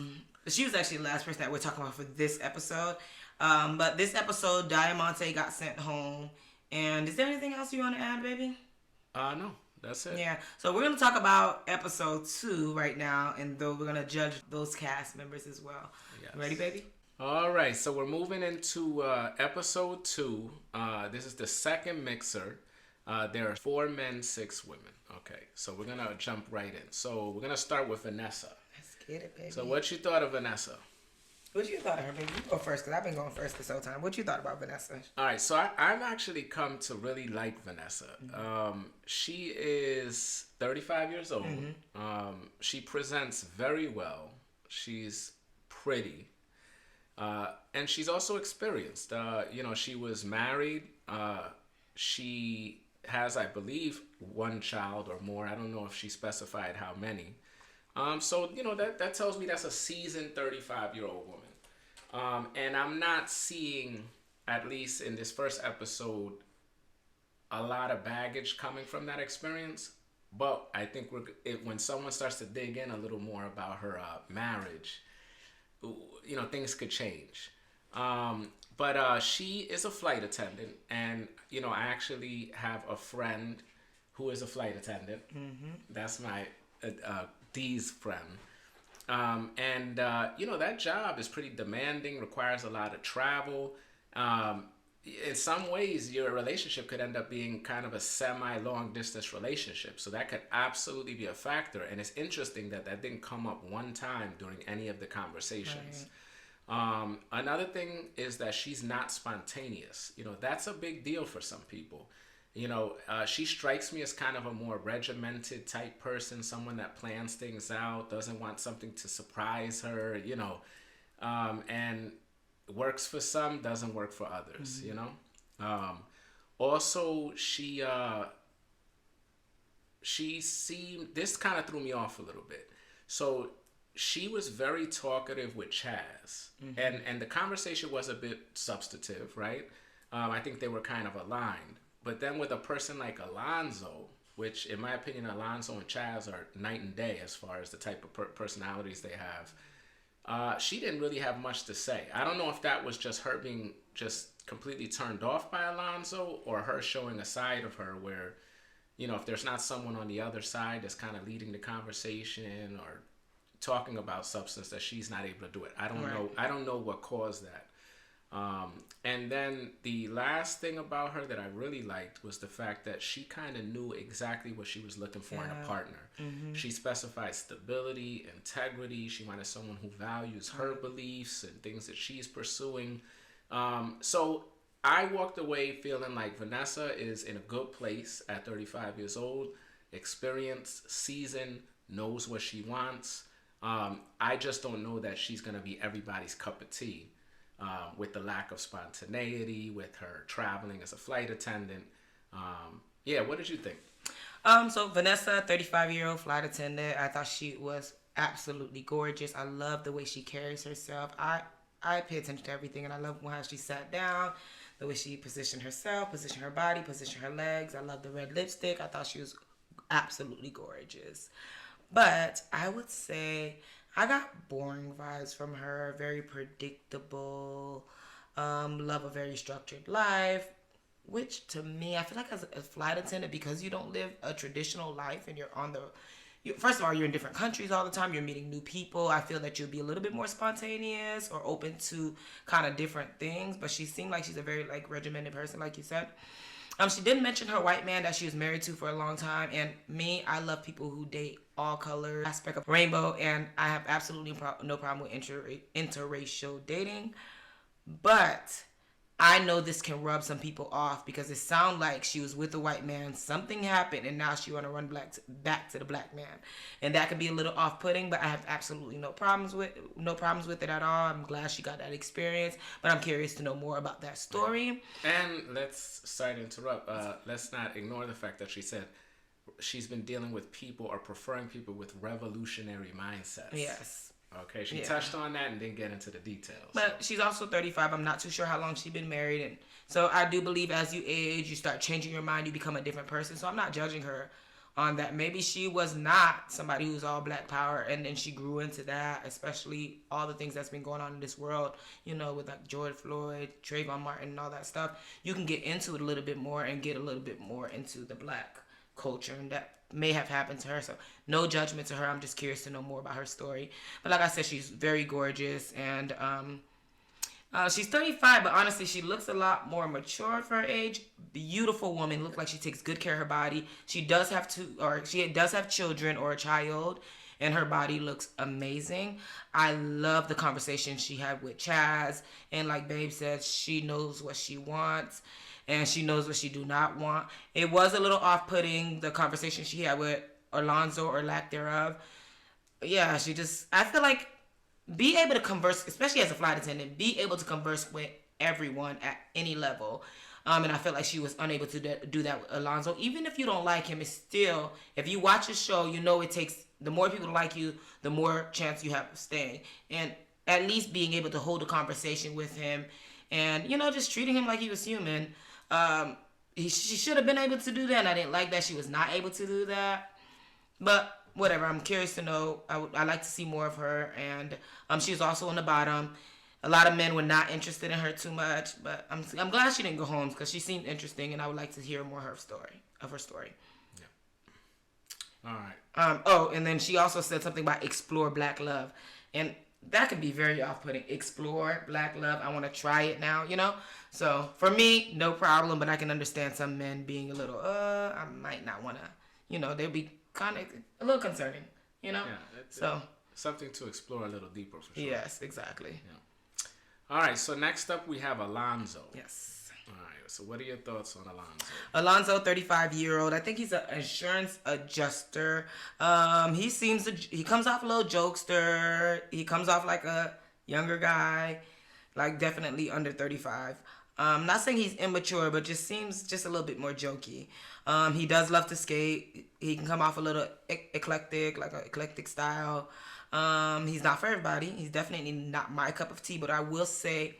She was actually the last person that we're talking about for this episode. But this episode, Diamante got sent home. And is there anything else you want to add, baby? No. That's it. Yeah. So we're going to talk about episode 2 right now, and though we're going to judge those cast members as well. Yes. Ready, baby? All right. So we're moving into episode 2. This is the second mixer. There are 4 men, 6 women. Okay. So we're going to jump right in. So we're going to start with Vanessa. Let's get it, baby. So what you thought of Vanessa? What you thought of her, baby? You go first, because I've been going first this whole time. What you thought about Vanessa? All right, so I've actually come to really like Vanessa. Mm-hmm. She is 35 years old. Mm-hmm. She presents very well. She's pretty. And she's also experienced. She was married. She has, I believe, 1 child or more. I don't know if she specified how many. So that tells me that's a seasoned 35-year-old woman. And I'm not seeing, at least in this first episode, a lot of baggage coming from that experience. But I think when someone starts to dig in a little more about her marriage, things could change. But she is a flight attendant, and I actually have a friend who is a flight attendant. Mm-hmm. That's my Dee's friend. That job is pretty demanding, requires a lot of travel. In some ways, your relationship could end up being kind of a semi-long distance relationship. So that could absolutely be a factor. And it's interesting that didn't come up one time during any of the conversations. Right. Another thing is that she's not spontaneous. That's a big deal for some people. She strikes me as kind of a more regimented type person, someone that plans things out, doesn't want something to surprise her, and works for some, doesn't work for others, Also, she seemed, this kind of threw me off a little bit. So she was very talkative with Chaz, and the conversation was a bit substantive, right? I think they were kind of aligned. But then with a person like Alonzo, which in my opinion, Alonzo and Chaz are night and day as far as the type of personalities they have, she didn't really have much to say. I don't know if that was just her being just completely turned off by Alonzo, or her showing a side of her where, if there's not someone on the other side that's kind of leading the conversation or talking about substance, that she's not able to do it. I don't know. I don't know what caused that. And then the last thing about her that I really liked was the fact that she kind of knew exactly what she was looking for in a partner. She specified stability, integrity. She wanted someone who values her beliefs and things that she's pursuing. So I walked away feeling like Vanessa is in a good place at 35 years old, experienced, seasoned, knows what she wants. I just don't know that she's going to be everybody's cup of tea. With the lack of spontaneity, with her traveling as a flight attendant. What did you think? So Vanessa, 35-year-old flight attendant, I thought she was absolutely gorgeous. I love the way she carries herself. I pay attention to everything, and I love how she sat down, the way she positioned herself, positioned her body, positioned her legs. I love the red lipstick. I thought she was absolutely gorgeous. But I would say I got boring vibes from her, very predictable, love a very structured life, which to me, I feel like as a flight attendant, because you don't live a traditional life and first of all, you're in different countries all the time, you're meeting new people, I feel that you'll be a little bit more spontaneous or open to kind of different things, but she seemed like she's a very regimented person, like you said. She did mention her white man that she was married to for a long time, and me, I love people who date all colors, aspect of rainbow, and I have absolutely no problem with interracial dating. But I know this can rub some people off because it sounds like she was with a white man, something happened, and now she want to run back to the black man, and that can be a little off-putting. But I have absolutely no problems with it at all. I'm glad she got that experience, but I'm curious to know more about that story. And sorry to interrupt. Let's not ignore the fact that she said she's been dealing with people or preferring people with revolutionary mindsets. Yes. Okay, she touched on that and didn't get into the details. But she's also 35. I'm not too sure how long she's been married. And so I do believe as you age, you start changing your mind, you become a different person. So I'm not judging her on that. Maybe she was not somebody who's all black power, and then she grew into that, especially all the things that's been going on in this world, with like George Floyd, Trayvon Martin, and all that stuff. You can get into it a little bit more and get a little bit more into the black culture, and that may have happened to her. So no judgment to her. I'm just curious to know more about her story. But like I said, she's very gorgeous, and she's 35, but honestly, she looks a lot more mature for her age. Beautiful woman. Look like she takes good care of her body. She does have children or a child, and her body looks amazing. I love the conversation she had with Chaz, and like Babe said, she knows what she wants. And she knows what she do not want. It was a little off-putting, the conversation she had with Alonzo, or lack thereof. Yeah, I feel like be able to converse, especially as a flight attendant, be able to converse with everyone at any level. And I feel like she was unable to do that with Alonzo. Even if you don't like him, it's still, if you watch a show, it takes, the more people like you, the more chance you have of staying. And at least being able to hold a conversation with him and, just treating him like he was human. She should have been able to do that, and I didn't like that she was not able to do that. But whatever, I'm curious to know. I like to see more of her, and she was also on the bottom. A lot of men were not interested in her too much, but I'm glad she didn't go home because she seemed interesting, and I would like to hear more of her story. Yeah. All right. And then she also said something about explore black love, and that could be very off-putting. Explore black love. I want to try it now, So for me, no problem, but I can understand some men being a little, I might not want to, they'll be kind of a little concerning, Yeah, so something to explore a little deeper for sure. Yes, exactly. Yeah. All right, so next up we have Alonzo. Yes. All right. So, what are your thoughts on Alonzo? Alonzo, 35-year-old. I think he's an insurance adjuster. He comes off a little jokester. He comes off like a younger guy, like definitely under 35. Not saying he's immature, but just seems just a little bit more jokey. He does love to skate. He can come off a little eclectic, like an eclectic style. He's not for everybody. He's definitely not my cup of tea, but I will say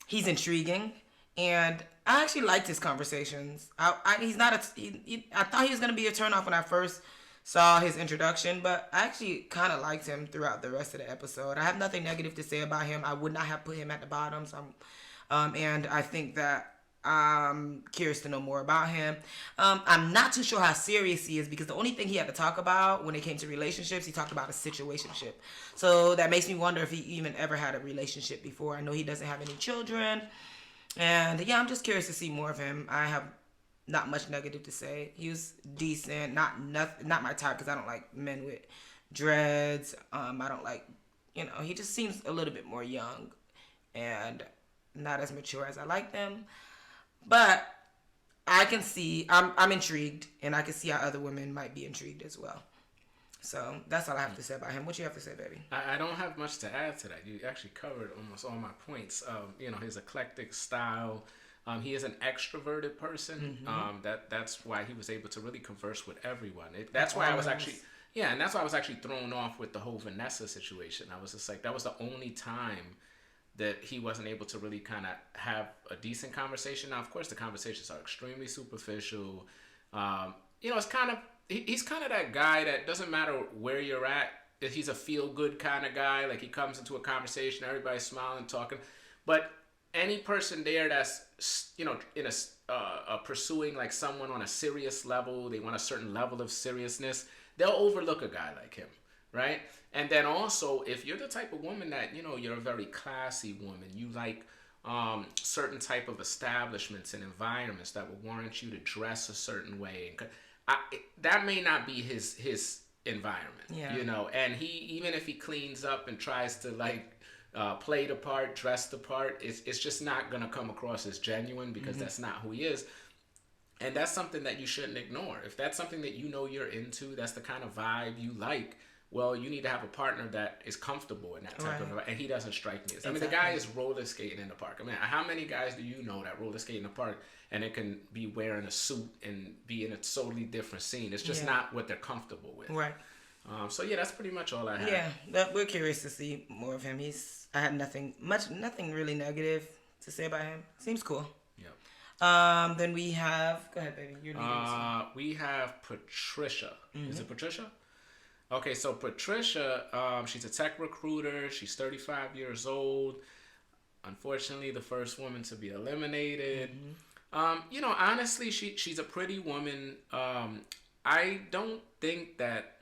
he's intriguing, and I actually liked his conversations. He's not I thought he was gonna be a turnoff when I first saw his introduction, but I actually kind of liked him throughout the rest of the episode. I have nothing negative to say about him. I would not have put him at the bottom. So and I think that I'm curious to know more about him. I'm not too sure how serious he is because the only thing he had to talk about when it came to relationships, he talked about a situationship. So that makes me wonder if he even ever had a relationship before. I know he doesn't have any children. And yeah, I'm just curious to see more of him. I have not much negative to say. He was decent, not my type because I don't like men with dreads. I don't like, he just seems a little bit more young and not as mature as I like them. But I can see, I'm intrigued, and I can see how other women might be intrigued as well. So that's all I have to say about him. What you have to say, baby? I don't have much to add to that. You actually covered almost all my points. His eclectic style. He is an extroverted person. Mm-hmm. That's why he was able to really converse with everyone. That's why I was actually thrown off with the whole Vanessa situation. I was just like, that was the only time that he wasn't able to really kind of have a decent conversation. Now, of course, the conversations are extremely superficial. It's kind of, he's kind of that guy that doesn't matter where you're at. He's a feel-good kind of guy. Like, he comes into a conversation, everybody's smiling, talking. But any person there that's, pursuing like someone on a serious level, they want a certain level of seriousness, they'll overlook a guy like him. Right? And then also, if you're the type of woman that, you're a very classy woman, you like certain type of establishments and environments that will warrant you to dress a certain way. That may not be his environment, and even if he cleans up and tries to play the part, dress the part, it's just not going to come across as genuine because mm-hmm. that's not who he is. And that's something that you shouldn't ignore. If that's something that you're into, that's the kind of vibe you like, well, you need to have a partner that is comfortable in that type of, and he doesn't strike me as. Exactly. I mean, the guy is roller skating in the park. I mean, how many guys do you know that roller skate in the park and it can be wearing a suit and be in a totally different scene? It's just not what they're comfortable with. Right. So yeah, that's pretty much all I have. Yeah, we're curious to see more of him. I had nothing really negative to say about him. Seems cool. Yep. Then we have, go ahead, baby. You're we have Patricia. Mm-hmm. Is it Patricia? Okay, so Patricia, she's a tech recruiter. She's 35 years old. Unfortunately, the first woman to be eliminated. Mm-hmm. Honestly, she's a pretty woman. I don't think that,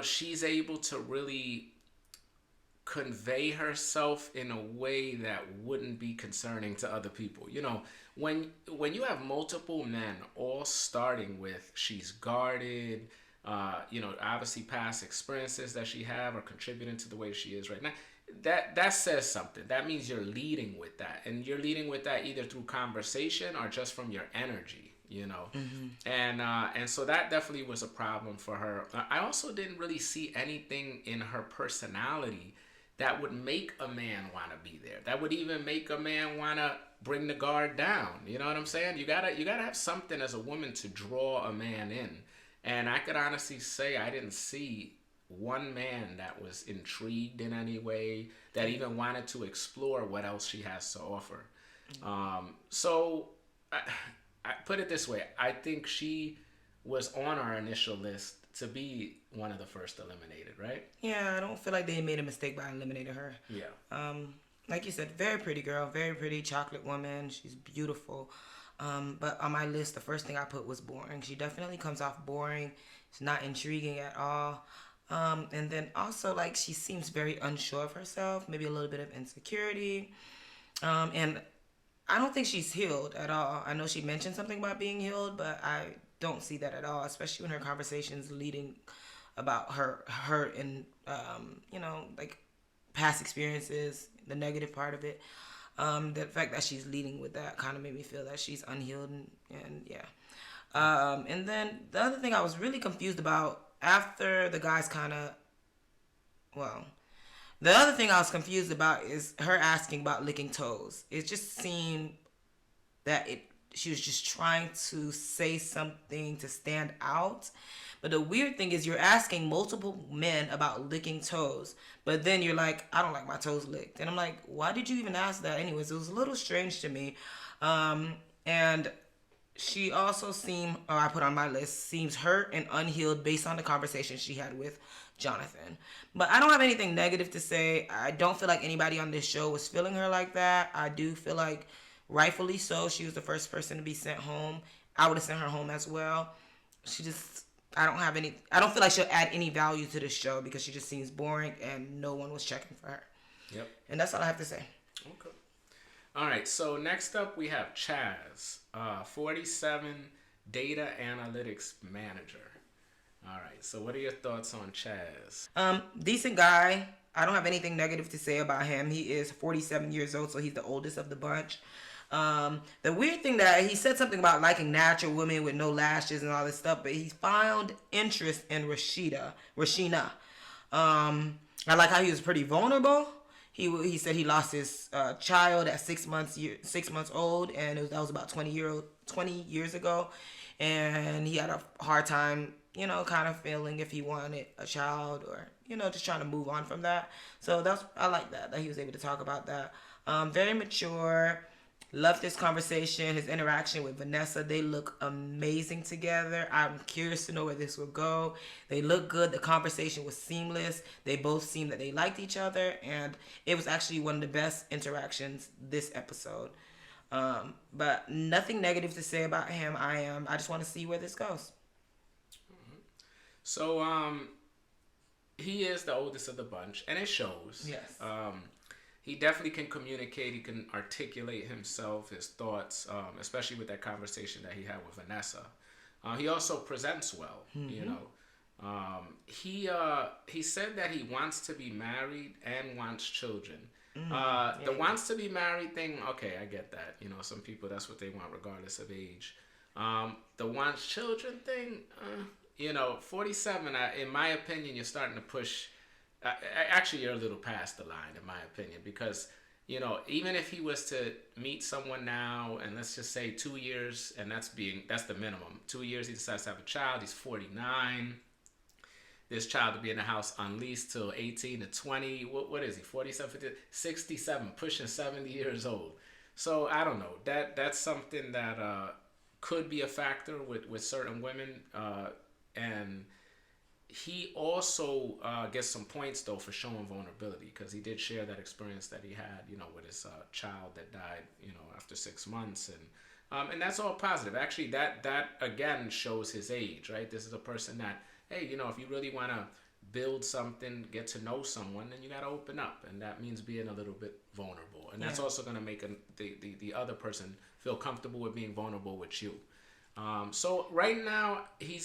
she's able to really convey herself in a way that wouldn't be concerning to other people. When you have multiple men all starting with she's guarded, obviously past experiences that she have are contributing to the way she is right now. That says something. That means you're leading with that, and you're leading with that either through conversation or just from your energy, Mm-hmm. And so that definitely was a problem for her. I also didn't really see anything in her personality that would make a man want to be there. That would even make a man want to bring the guard down. You know what I'm saying? You gotta have something as a woman to draw a man in. And I could honestly say I didn't see one man that was intrigued in any way, that even wanted to explore what else she has to offer. So I put it this way. I think she was on our initial list to be one of the first eliminated, right? Yeah, I don't feel like they made a mistake by eliminating her. Yeah. Like you said, very pretty girl, very pretty chocolate woman. She's beautiful. But on my list, the first thing I put was boring. She definitely comes off boring. She's not intriguing at all. And then also, she seems very unsure of herself, maybe a little bit of insecurity. And I don't think she's healed at all. I know she mentioned something about being healed, but I don't see that at all, especially in her conversations leading about her and, past experiences, the negative part of it. The fact that she's leading with that kind of made me feel that she's unhealed, and yeah. And then the other thing I was really confused about after the guys kind of, well, the other thing I was confused about is her asking about licking toes. It just seemed that she was just trying to say something to stand out. But the weird thing is you're asking multiple men about licking toes, but then you're like, I don't like my toes licked. And I'm like, why did you even ask that anyways? It was a little strange to me. And she also seemed, or I put on my list, seems hurt and unhealed based on the conversation she had with Jonathan. But I don't have anything negative to say. I don't feel like anybody on this show was feeling her like that. I do feel like, rightfully so, she was the first person to be sent home. I would have sent her home as well. I don't feel like she'll add any value to the show because she just seems boring and no one was checking for her. Yep. And that's all I have to say. Okay. All right. So next up we have Chaz, 47, data analytics manager. All right. So what are your thoughts on Chaz? Decent guy. I don't have anything negative to say about him. He is 47 years old, so he's the oldest of the bunch. The weird thing that he said something about liking natural women with no lashes and all this stuff, but he found interest in Rashina. I like how he was pretty vulnerable. He said he lost his child at 6 months old, and that was about 20 years ago, and he had a hard time, kind of feeling if he wanted a child or just trying to move on from that. So I like that he was able to talk about that. Very mature. Love this conversation, his interaction with Vanessa. They look amazing together. I'm curious to know where this will go. They look good. The conversation was seamless. They both seemed that they liked each other, and it was actually one of the best interactions this episode. But nothing negative to say about him. I just want to see where this goes. So, he is the oldest of the bunch, and it shows. Yes. He definitely can communicate. He can articulate himself, his thoughts, especially with that conversation that he had with Vanessa. He also presents well, He said that he wants to be married and wants children. The wants to be married thing, okay, I get that. Some people, that's what they want regardless of age. The wants children thing, 47, in my opinion, you're starting to push... actually, you're a little past the line, in my opinion, because, even if he was to meet someone now, and let's just say 2 years, and that's the minimum. 2 years, he decides to have a child. He's 49. This child to be in the house unleased till 18 to 20. What is he? 47, 50, 67, pushing 70 years old. So I don't know. That's something that could be a factor with certain women, and he also gets some points, though, for showing vulnerability, because he did share that experience that he had, with his child that died, after 6 months. And that's all positive. Actually, that again, shows his age, right? This is a person that, hey, if you really want to build something, get to know someone, then you got to open up. And that means being a little bit vulnerable. And that's also going to make the other person feel comfortable with being vulnerable with you. So right now he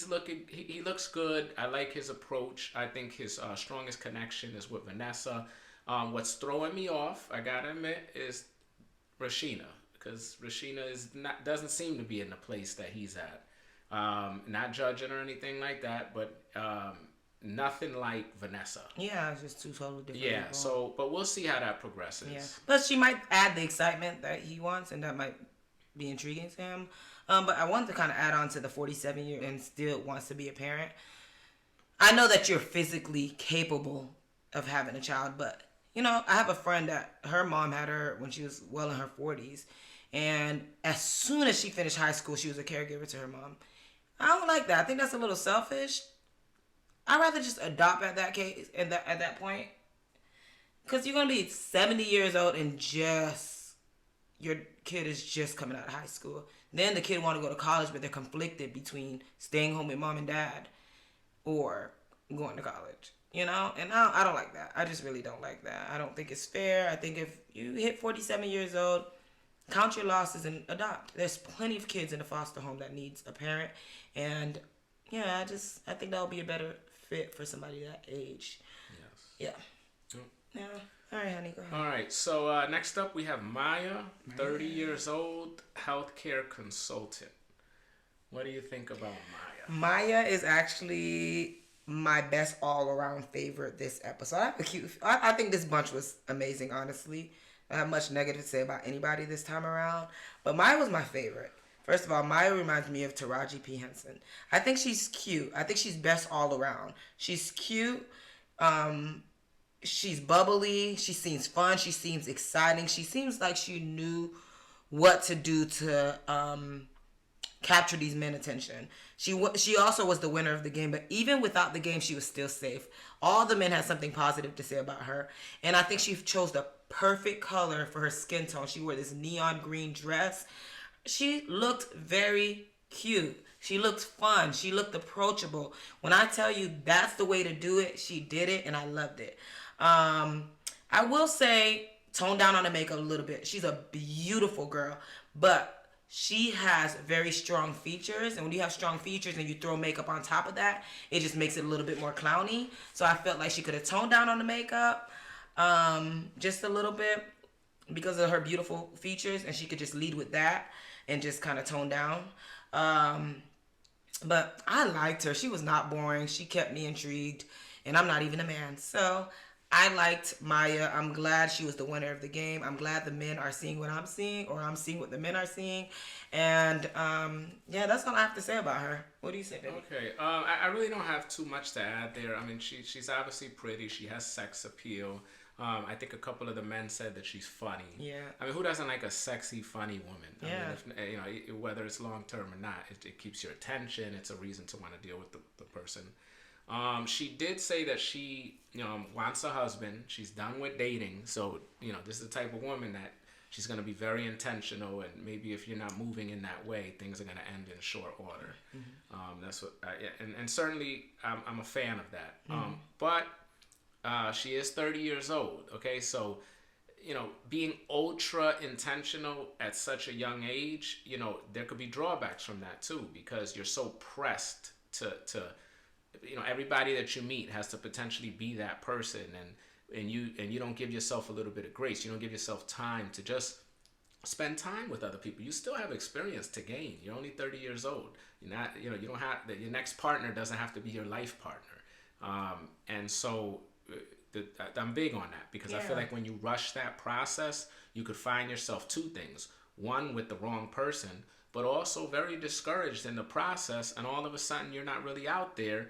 looks good. I like his approach. I think his strongest connection is with Vanessa. What's throwing me off, I gotta admit, is Rashina, because Rashina doesn't seem to be in the place that he's at. Not judging or anything like that, but nothing like Vanessa. Yeah, it's just two totally different Yeah, people. so but we'll see how that progresses. Yeah, but she might add the excitement that he wants, and that might be intriguing to him. But I wanted to kind of add on to the 47-year and still wants to be a parent. I know that you're physically capable of having a child, but, I have a friend that her mom had her when she was well in her 40s. And as soon as she finished high school, she was a caregiver to her mom. I don't like that. I think that's a little selfish. I'd rather just adopt at that case, at that point. Because you're going to be 70 years old and your kid is just coming out of high school. Then the kid want to go to college, but they're conflicted between staying home with mom and dad or going to college. And I don't like that. I just really don't like that. I don't think it's fair. I think if you hit 47 years old, count your losses and adopt. There's plenty of kids in the foster home that needs a parent. And, I think that would be a better fit for somebody that age. Yes. Yeah. Yeah. All right, honey, go ahead. All right. So next up, we have Maya, 30 years old, healthcare consultant. What do you think about Maya? Maya is actually my best all around favorite this episode. I think this bunch was amazing, honestly. I don't have much negative to say about anybody this time around, but Maya was my favorite. First of all, Maya reminds me of Taraji P. Henson. I think she's cute. I think she's best all around. She's cute. Um, she's bubbly. She seems fun. She seems exciting. She seems like she knew what to do to capture these men attention. She also was the winner of the game, but even without the game, she was still safe. All the men had something positive to say about her, and I think she chose the perfect color for her skin tone. She wore this neon green dress. She looked very cute. She looked fun. She looked approachable. When I tell you that's the way to do it, she did it, and I loved it. I will say, tone down on the makeup a little bit. She's a beautiful girl, but she has very strong features, and when you have strong features and you throw makeup on top of that, it just makes it a little bit more clowny. So I felt like she could have toned down on the makeup just a little bit because of her beautiful features, and she could just lead with that and just kind of tone down. But I liked her. She was not boring. She kept me intrigued, and I'm not even a man. So I liked Maya. I'm glad she was the winner of the game. I'm glad the men are seeing what I'm seeing, or I'm seeing what the men are seeing. And yeah, that's all I have to say about her. What do you say, baby? Okay. I really don't have too much to add there. I mean, she's obviously pretty. She has sex appeal. I think a couple of the men said that she's funny. Yeah. I mean, who doesn't like a sexy, funny woman? Yeah. I mean, whether it's long term or not, it keeps your attention. It's a reason to want to deal with the person. She did say that she, wants a husband. She's done with dating. So, this is the type of woman that she's going to be very intentional. And maybe if you're not moving in that way, things are going to end in short order. Mm-hmm. That's what, and certainly I'm a fan of that. Mm-hmm. But she is 30 years old. Okay. So, being ultra intentional at such a young age, there could be drawbacks from that too, because you're so pressed to everybody that you meet has to potentially be that person, and you don't give yourself a little bit of grace. You don't give yourself time to just spend time with other people. You still have experience to gain. You're only 30 years old. You're not, you don't have your next partner doesn't have to be your life partner. And so I'm big on that, because I feel like when you rush that process, you could find yourself two things: one, with the wrong person, but also very discouraged in the process, and all of a sudden you're not really out there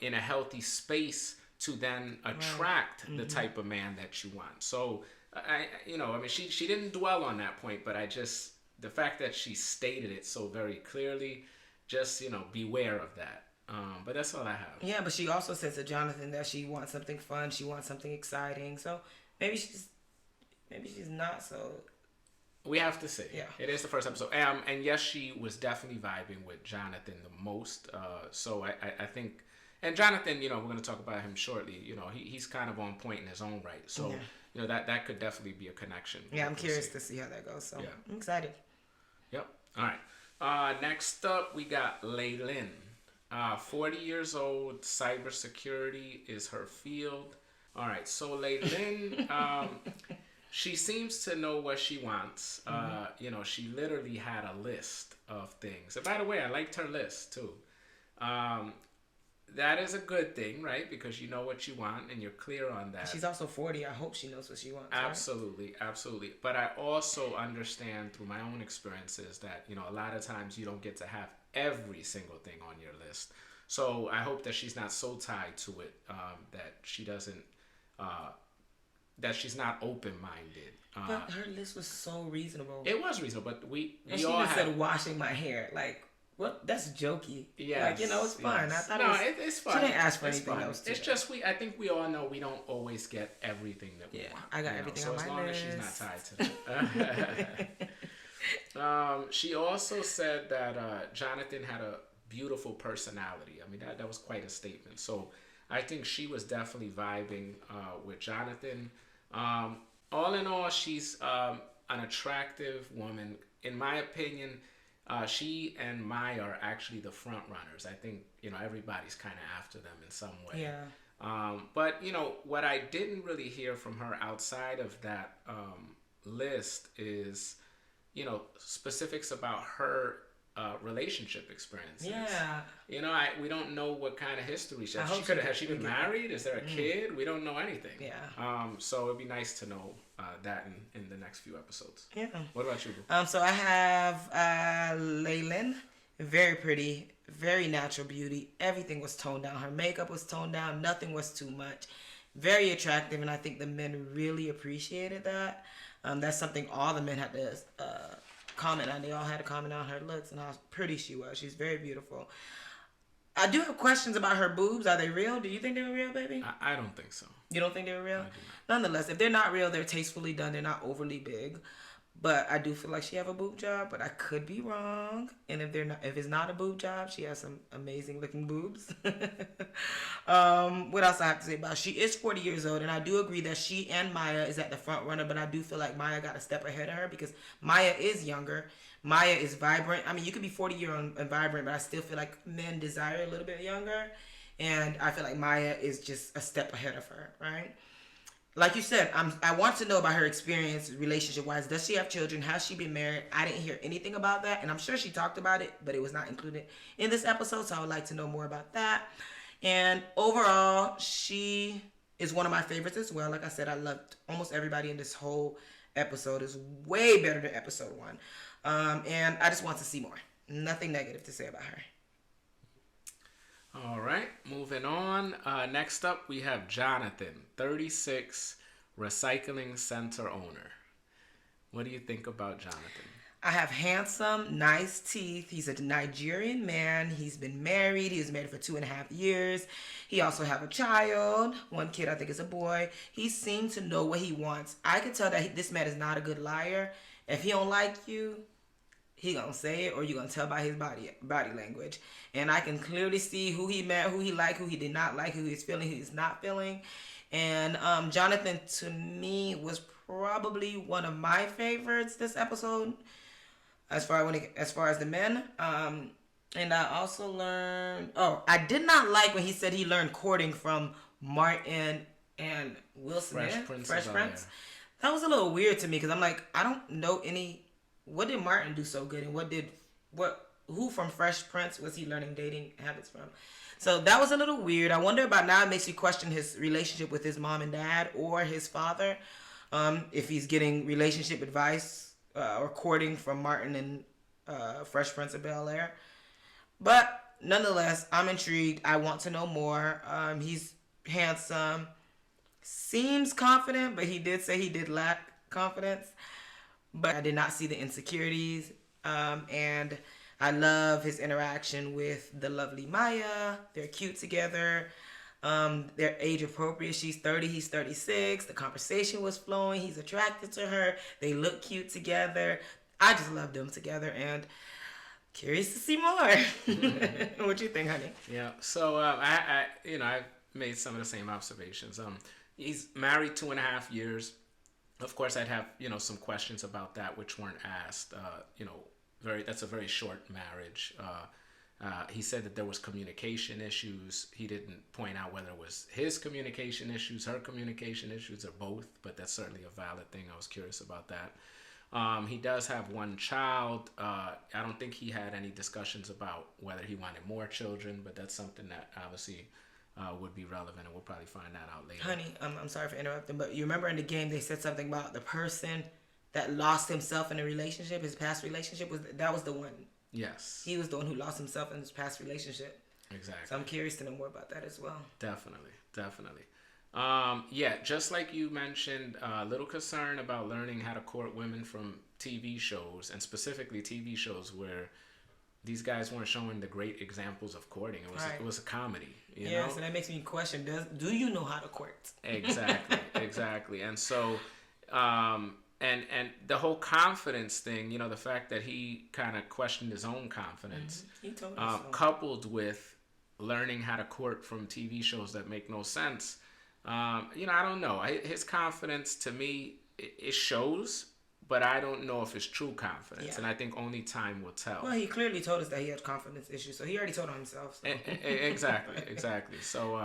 in a healthy space to then attract the type of man that you want. So I mean, she didn't dwell on that point, but the fact that she stated it so very clearly, just beware of that. But that's all I have. Yeah, but she also said to Jonathan that she wants something fun, she wants something exciting. So maybe she's not so. We have to see. Yeah. It is the first episode. And yes, she was definitely vibing with Jonathan the most. So I think, and Jonathan, we're going to talk about him shortly. He's kind of on point in his own right. So, that could definitely be a connection. Yeah, I'm curious to see how that goes. So I'm excited. Yep. All right. Next up, we got Laylin. 40 years old, cybersecurity is her field. All right. So Laylin, she seems to know what she wants. She literally had a list of things. And by the way, I liked her list too. That is a good thing, right? Because you know what you want and you're clear on that. She's also 40. I hope she knows what she wants. Absolutely, right? Absolutely. But I also understand through my own experiences that, a lot of times you don't get to have every single thing on your list. So I hope that she's not so tied to it that she doesn't... that she's not open-minded. But her list was so reasonable. It was reasonable, but we she all even said washing my hair. Like, what? That's jokey. Yeah, it's fine. Yes. I thought it's fine. She didn't ask for anything else. It's just I think we all know we don't always get everything that we want. I got everything on my list. So as long as she's not tied to that. She also said that Jonathan had a beautiful personality. I mean, that was quite a statement. So I think she was definitely vibing with Jonathan. All in all, she's an attractive woman. In my opinion, she and Maya are actually the front runners. I think, everybody's kind of after them in some way. Yeah. But what I didn't really hear from her outside of that list is specifics about her relationship experiences. Yeah. We don't know what kind of history she I has. hope Has she been married? Is there a kid? We don't know anything. Yeah. So it'd be nice to know that in the next few episodes. Yeah. What about you? So I have Laylan, very pretty, very natural beauty. Everything was toned down. Her makeup was toned down. Nothing was too much. Very attractive, and I think the men really appreciated that. That's something all the men had to comment on. They all had to comment on her looks and how pretty she was. She's very beautiful. I do have questions about her boobs. Are they real? Do you think they were real, baby? I don't think so. You don't think they were real? I do not. Nonetheless, if they're not real, they're tastefully done. They're not overly big. But I do feel like she have a boob job, but I could be wrong. And if it's not a boob job, she has some amazing looking boobs. What else I have to say about her? She is 40 years old, and I do agree that she and Maya is at the front runner, but I do feel like Maya got a step ahead of her because Maya is younger. Maya is vibrant. I mean, you could be 40 years old and vibrant, but I still feel like men desire a little bit younger. And I feel like Maya is just a step ahead of her, right? Like you said, I want to know about her experience relationship-wise. Does she have children? Has she been married? I didn't hear anything about that, and I'm sure she talked about it, but it was not included in this episode, so I would like to know more about that. And overall, she is one of my favorites as well. Like I said, I loved almost everybody in this whole episode. It's way better than episode 1. And I just want to see more. Nothing negative to say about her. All right, moving on. Next up, we have Jonathan, 36, recycling center owner. What do you think about Jonathan? I have handsome, nice teeth. He's a Nigerian man. He's been married. He was married for 2.5 years. He also have a child. One kid, I think, is a boy. He seems to know what he wants. I can tell that this man is not a good liar. If he don't like you, he gonna say it, or you gonna tell by his body language. And I can clearly see who he met, who he liked, who he did not like, who he's feeling, who he's not feeling. And Jonathan, to me, was probably one of my favorites this episode, as far as the men. And I also learned. Oh, I did not like when he said he learned courting from Martin and Will Smith. Fresh Prince. That was a little weird to me because I'm like, I don't know any. What did Martin do so good, and who from Fresh Prince was he learning dating habits from? So that was a little weird. I wonder about now. It makes you question his relationship with his mom and dad or his father, if he's getting relationship advice or courting from Martin and Fresh Prince of Bel-Air. But nonetheless, I'm intrigued. I want to know more. He's handsome, seems confident, but he did say he did lack confidence. But I did not see the insecurities. And I love his interaction with the lovely Maya. They're cute together. They're age appropriate. She's 30, he's 36. The conversation was flowing. He's attracted to her. They look cute together. I just love them together, and curious to see more. What you think, honey? Yeah. So I've made some of the same observations. He's married 2.5 years. Of course, I'd have some questions about that which weren't asked. That's a very short marriage. He said that there was communication issues. He didn't point out whether it was his communication issues, her communication issues, or both. But that's certainly a valid thing. I was curious about that. He does have one child. I don't think he had any discussions about whether he wanted more children, but that's something that obviously would be relevant, and we'll probably find that out later. Honey, I'm sorry for interrupting, but you remember in the game they said something about the person that lost himself in a relationship, his past relationship, was the one. Yes. He was the one who lost himself in his past relationship. Exactly. So I'm curious to know more about that as well. Definitely. Just like you mentioned, a little concern about learning how to court women from TV shows, and specifically TV shows where these guys weren't showing the great examples of courting. It was a comedy. You know? So that makes me question: do you know how to court? Exactly. And so, and the whole confidence thing, the fact that he kind of questioned his own confidence, He told us so. coupled with learning how to court from TV shows that make no sense. I don't know. His confidence, to me, it shows. But I don't know if it's true confidence, and I think only time will tell. Well, he clearly told us that he had confidence issues, so he already told on himself. So. Exactly. So,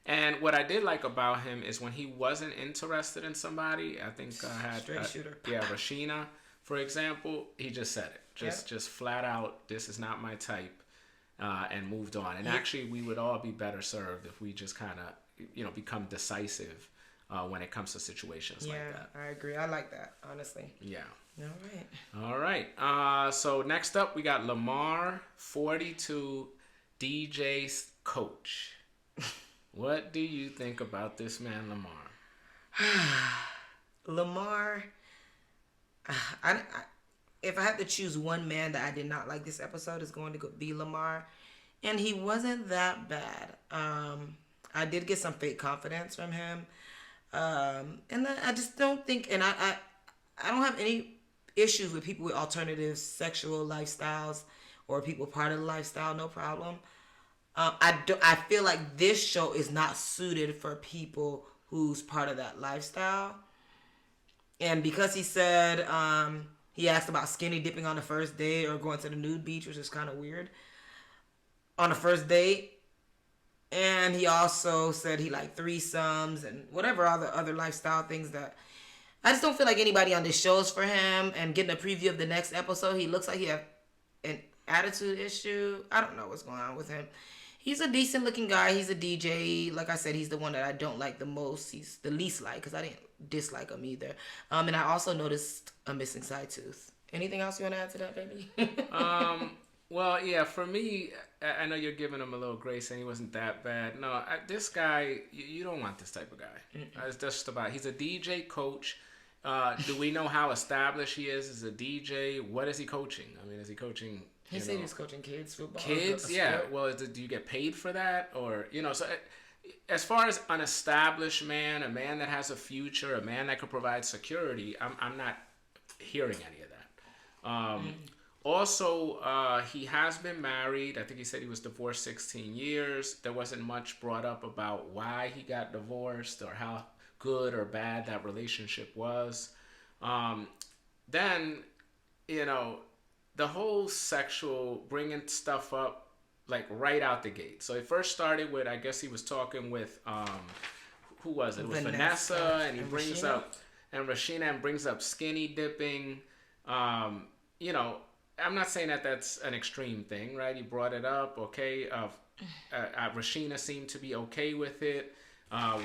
And what I did like about him is when he wasn't interested in somebody, I think I had Straight shooter. Rashina, for example, he just said it, just flat out, this is not my type, and moved on. And actually, we would all be better served if we just kind of, become decisive when it comes to situations like that. Yeah, I agree. I like that, honestly. Yeah. All right. All right. So next up, we got Lamar 42, DJ's coach. What do you think about this man, Lamar? Lamar, if I had to choose one man that I did not like this episode, it's going to be Lamar. And he wasn't that bad. I did get some fake confidence from him. And I just don't think, and I don't have any issues with people with alternative sexual lifestyles or people part of the lifestyle, no problem. I feel like this show is not suited for people who's part of that lifestyle. And because he said he asked about skinny dipping on the first date or going to the nude beach, which is kind of weird, on the first date. And he also said he liked threesomes and whatever other lifestyle things that I just don't feel like anybody on this show is for him. And getting a preview of the next episode, he looks like he has an attitude issue. I don't know what's going on with him. He's a decent looking guy. He's a DJ. Like I said, he's the one that I don't like the most. He's the least like because I didn't dislike him either. And I also noticed a missing side tooth. Anything else you want to add to that, baby? Well, yeah, for me, I know you're giving him a little grace and he wasn't that bad. No, this guy, you don't want this type of guy. It's just about, he's a DJ coach. Do we know how established he is as a DJ? What is he coaching? I mean, is he coaching... He said he's coaching kids football. Kids, yeah. Well, do you get paid for that? Or, so as far as an established man, a man that has a future, a man that could provide security, I'm not hearing any of that. Also, he has been married. I think he said he was divorced 16 years. There wasn't much brought up about why he got divorced or how good or bad that relationship was. Then, the whole sexual bringing stuff up like right out the gate. So it first started with, I guess he was talking with who was it? It was Vanessa and he brings Rashina? Rashina and brings up skinny dipping. I'm not saying that that's an extreme thing, right? He brought it up, okay. Rashina seemed to be okay with it,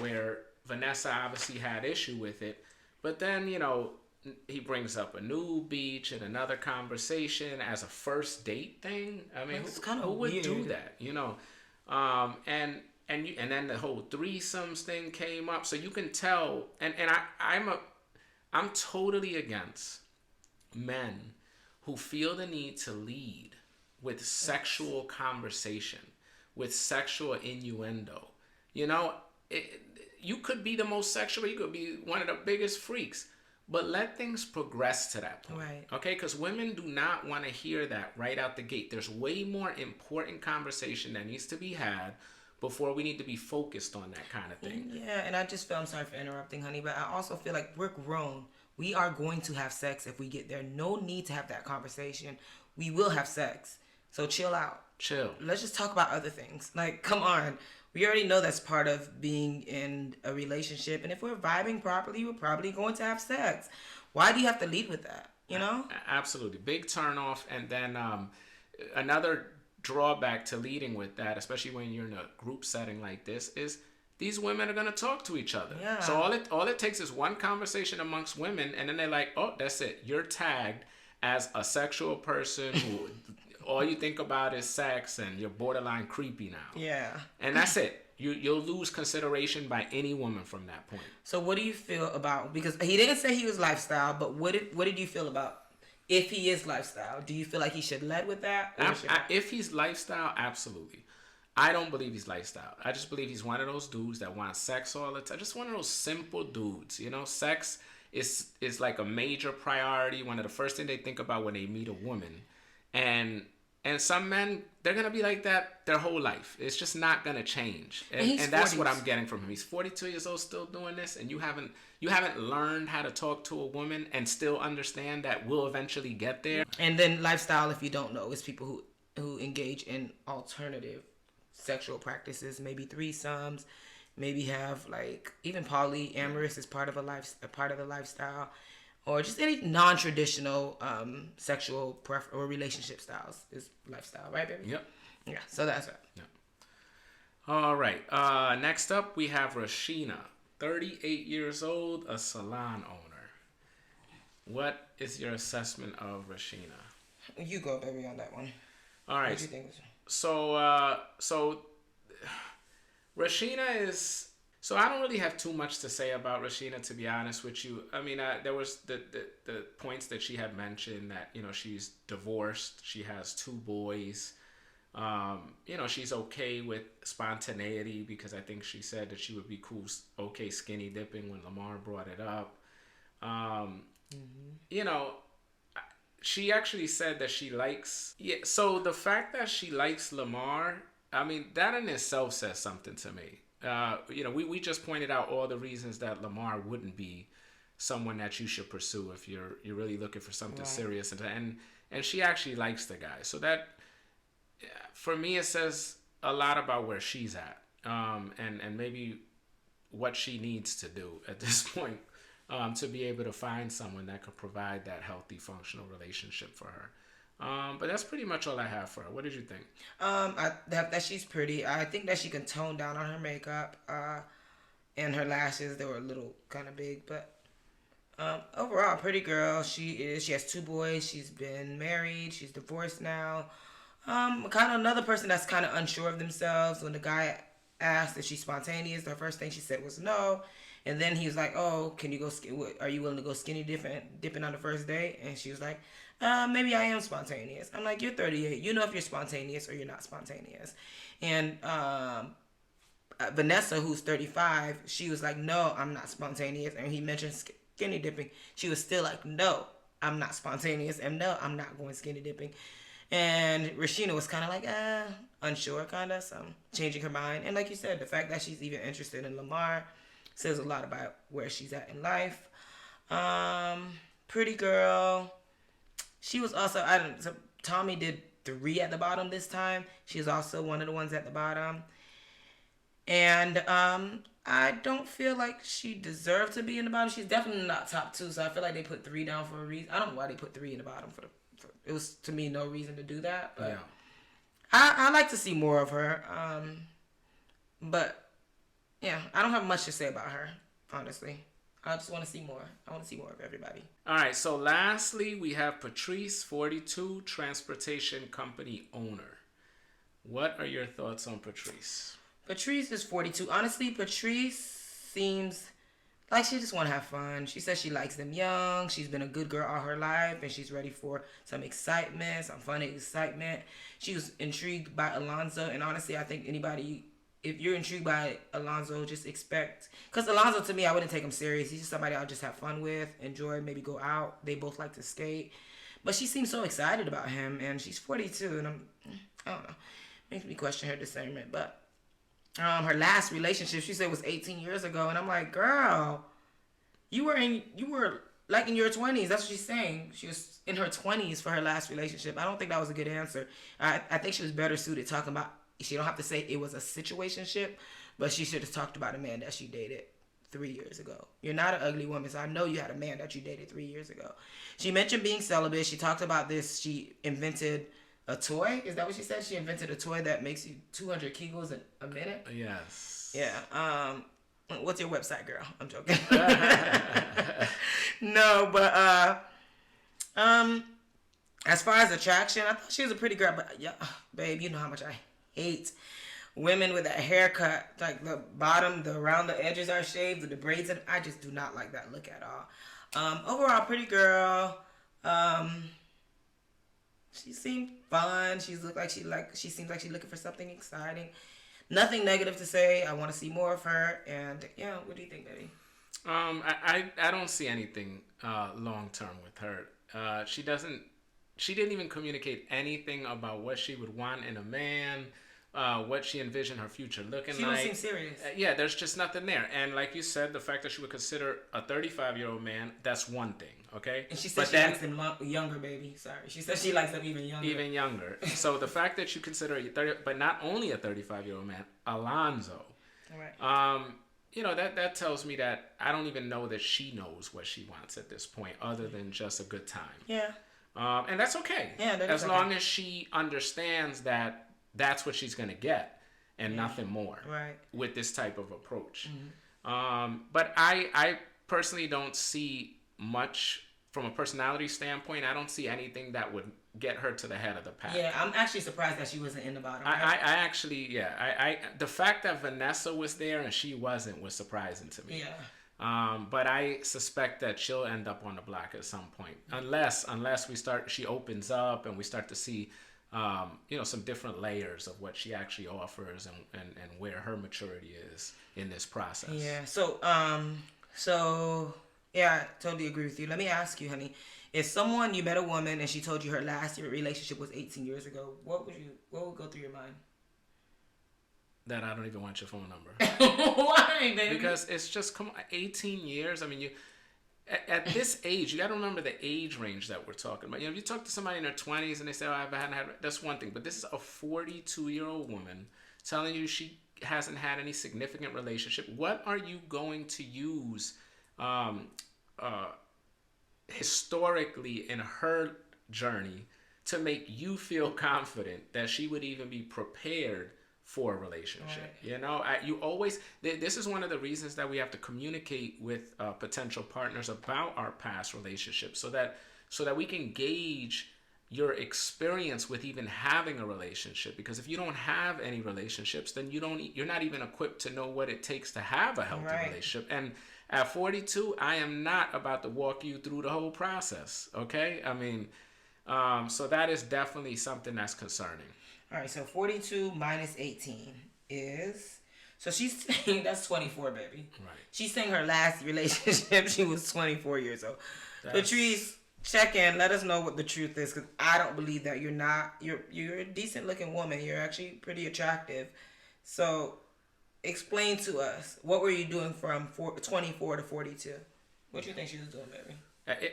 where Vanessa obviously had issue with it. But then, he brings up a new beach and another conversation as a first date thing. I mean, who would do that? And then the whole threesomes thing came up. So you can tell, and I'm totally against men who feel the need to lead with sexual conversation, with sexual innuendo. You could be the most sexual, you could be one of the biggest freaks, but let things progress to that point. Right. Okay? Because women do not want to hear that right out the gate. There's way more important conversation that needs to be had before we need to be focused on that kind of thing. Yeah, and I just feel, I'm sorry for interrupting, honey, but I also feel like we're grown. We are going to have sex if we get there. No need to have that conversation. We will have sex. So chill out. Chill. Let's just talk about other things. Like, come on. We already know that's part of being in a relationship. And if we're vibing properly, we're probably going to have sex. Why do you have to lead with that? Absolutely. Big turnoff. And then another drawback to leading with that, especially when you're in a group setting like this, is these women are going to talk to each other. Yeah. So all it takes is one conversation amongst women, and then they're like, oh, that's it. You're tagged as a sexual person who all you think about is sex, and you're borderline creepy now. Yeah. And that's it. You'll lose consideration by any woman from that point. So what do you feel about, because he didn't say he was lifestyle, but what did you feel about if he is lifestyle? Do you feel like he should lead with that? If he's lifestyle, absolutely. I don't believe he's lifestyle. I just believe he's one of those dudes that wants sex all the time. Just one of those simple dudes. Sex is like a major priority. One of the first things they think about when they meet a woman. And some men, they're going to be like that their whole life. It's just not going to change. And that's what I'm getting from him. He's 42 years old still doing this, and you haven't learned how to talk to a woman and still understand that we'll eventually get there. And then lifestyle, if you don't know, is people who engage in alternative sexual practices, maybe threesomes, maybe have like even polyamorous is part of a part of the lifestyle, or just any non-traditional sexual or relationship styles is lifestyle, right, baby? Yep. Yeah. So that's it. Yep. All right. Next up, we have Rashina, 38 years old, a salon owner. What is your assessment of Rashina? You go, baby, on that one. All right. What do you think? So Rashina is. So I don't really have too much to say about Rashina, to be honest with you. I mean, there was the points that she had mentioned that, you know, she's divorced, she has 2 boys. You know, she's okay with spontaneity because I think she said that she would be okay skinny dipping when Lamar brought it up. You know, she actually said that she likes. Yeah. So the fact that she likes Lamar, I mean, that in itself says something to me. You know, we just pointed out all the reasons that Lamar wouldn't be someone that you should pursue if you're really looking for something serious, and she actually likes the guy. So that, for me, it says a lot about where she's at, and maybe what she needs to do at this point to be able to find someone that could provide that healthy, functional relationship for her. But that's pretty much all I have for her. What did you think? That she's pretty. I think that she can tone down on her makeup, and her lashes. They were a little kind of big, but overall, pretty girl. She is. She has 2 boys. She's been married. She's divorced now. Kind of another person that's kind of unsure of themselves. When the guy asked if she's spontaneous, the first thing she said was no. And then he was like, "Oh, can you go? Are you willing to go skinny dipping on the first date?" And she was like, "Maybe I am spontaneous." I'm like, "You're 38. You know if you're spontaneous or you're not spontaneous." And Vanessa, who's 35, she was like, "No, I'm not spontaneous." And he mentioned skinny dipping. She was still like, "No, I'm not spontaneous, and no, I'm not going skinny dipping." And Rashina was kind of like, unsure, kind of, so changing her mind. And like you said, the fact that she's even interested in Lamar says a lot about where she's at in life. Pretty girl. She was also, so Tommy did 3 at the bottom this time. She was also one of the ones at the bottom. And I don't feel like she deserved to be in the bottom. She's definitely not top 2, so I feel like they put 3 down for a reason. I don't know why they put 3 in the bottom it was, to me, no reason to do that. But yeah. I like to see more of her. But yeah, I don't have much to say about her, honestly. I just want to see more. I want to see more of everybody. All right, so lastly, we have Patrice, 42, transportation company owner. What are your thoughts on Patrice? Patrice is 42. Honestly, Patrice seems like she just want to have fun. She says she likes them young. She's been a good girl all her life, and she's ready for some excitement, some fun excitement. She was intrigued by Alonzo, and honestly, I think anybody, if you're intrigued by Alonzo, just expect, because Alonzo, to me, I wouldn't take him serious. He's just somebody I'll just have fun with, enjoy, maybe go out. They both like to skate. But she seems so excited about him, and she's 42, and I don't know. Makes me question her discernment. But her last relationship, she said, was 18 years ago, and I'm like, girl, you were like in your 20s. That's what she's saying. She was in her 20s for her last relationship. I don't think that was a good answer. I think she was better suited talking about, she don't have to say it was a situationship, but she should have talked about a man that she dated 3 years ago. You're not an ugly woman, so I know you had a man that you dated 3 years ago. She mentioned being celibate. She talked about this. She invented a toy. Is that what she said? She invented a toy that makes you 200 Kegels in a minute? Yes. Yeah. What's your website, girl? I'm joking. No, but as far as attraction, I thought she was a pretty girl, but yeah, babe, you know how much I hate women with that haircut, like the bottom, around the edges are shaved with the braids in. I just do not like that look at all. Overall, pretty girl. She seemed fun. She seems like she's looking for something exciting. Nothing negative to say. I want to see more of her. And yeah, what do you think, baby? I don't see anything long term with her. She didn't even communicate anything about what she would want in a man, what she envisioned her future looking like. She don't seem serious. Yeah, there's just nothing there. And like you said, the fact that she would consider a 35-year-old man, that's one thing, okay? And she said likes them younger, baby. Sorry. She said she likes them even younger. Even younger. So the fact that you consider but not only a 35-year-old man, Alonzo. Right. That tells me that I don't even know that she knows what she wants at this point, other than just a good time. Yeah. And that's okay. Yeah, that is as long as she understands that that's what she's going to get and nothing more. Right. With this type of approach. But I personally don't see much from a personality standpoint. I don't see anything that would get her to the head of the pack. Yeah, I'm actually surprised that she wasn't in the bottom. I the fact that Vanessa was there and she wasn't was surprising to me. Yeah. But I suspect that she'll end up on the block at some point, unless she opens up and we start to see, some different layers of what she actually offers and where her maturity is in this process. Yeah. So yeah, I totally agree with you. Let me ask you, honey. If you met a woman and she told you her last relationship was 18 years ago, what would go through your mind? That I don't even want your phone number. Why, baby? Because it's just 18 years. I mean, at this age, you got to remember the age range that we're talking about. If you talk to somebody in their 20s and they say, "Oh, I haven't had," that's one thing. But this is a 42-year-old woman telling you she hasn't had any significant relationship. What are you going to use historically in her journey to make you feel confident that she would even be prepared for a relationship? Right. This is one of the reasons that we have to communicate with potential partners about our past relationships so that we can gauge your experience with even having a relationship. Because if you don't have any relationships, then you're not even equipped to know what it takes to have a healthy relationship. And at 42, I am not about to walk you through the whole process. Okay? I mean, so that is definitely something that's concerning. All right, so 42 minus 18 is... So she's saying that's 24, baby. Right. She's saying her last relationship, she was 24 years old. Patrice, check in. Let us know what the truth is, because I don't believe that you're not... You're a decent-looking woman. You're actually pretty attractive. So explain to us, what were you doing from 24 to 42? What do you think she was doing, baby?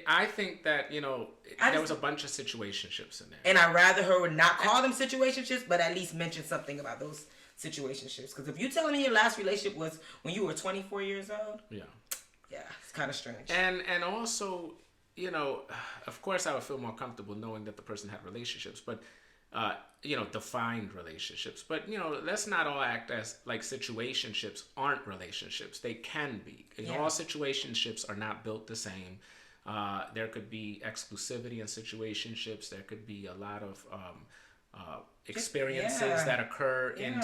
I think that, there was a bunch of situationships in there. And I'd rather her would not call them situationships, but at least mention something about those situationships. Because if you're telling me your last relationship was when you were 24 years old, yeah, it's kind of strange. And also, of course I would feel more comfortable knowing that the person had relationships, but, defined relationships. But, let's not all act as like situationships aren't relationships. They can be. All situationships are not built the same. There could be exclusivity in situationships. There could be a lot of experiences that occur in,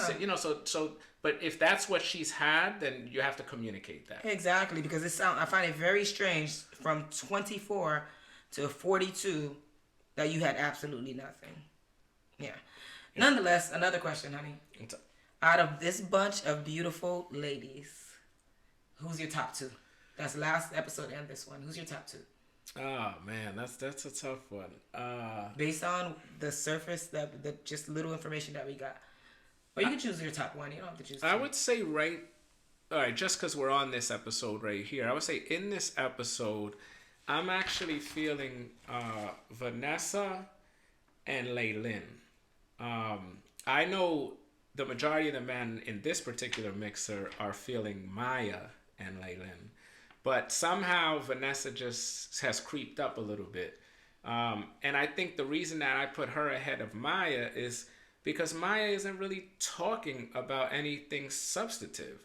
but if that's what she's had, then you have to communicate that. Exactly, because I find it very strange from 24 to 42 that you had absolutely nothing. Yeah. Nonetheless, another question, honey. Out of this bunch of beautiful ladies, who's your top two? That's last episode and this one. Who's your top two? Oh man, that's a tough one. Based on the surface, the just little information that we got, or you can choose your top one. You don't have to choose two. I would say just because we're on this episode right here, I would say in this episode, I'm actually feeling Vanessa and Laylin. I know the majority of the men in this particular mixer are feeling Maya and Laylin. But somehow Vanessa just has creeped up a little bit. And I think the reason that I put her ahead of Maya is because Maya isn't really talking about anything substantive.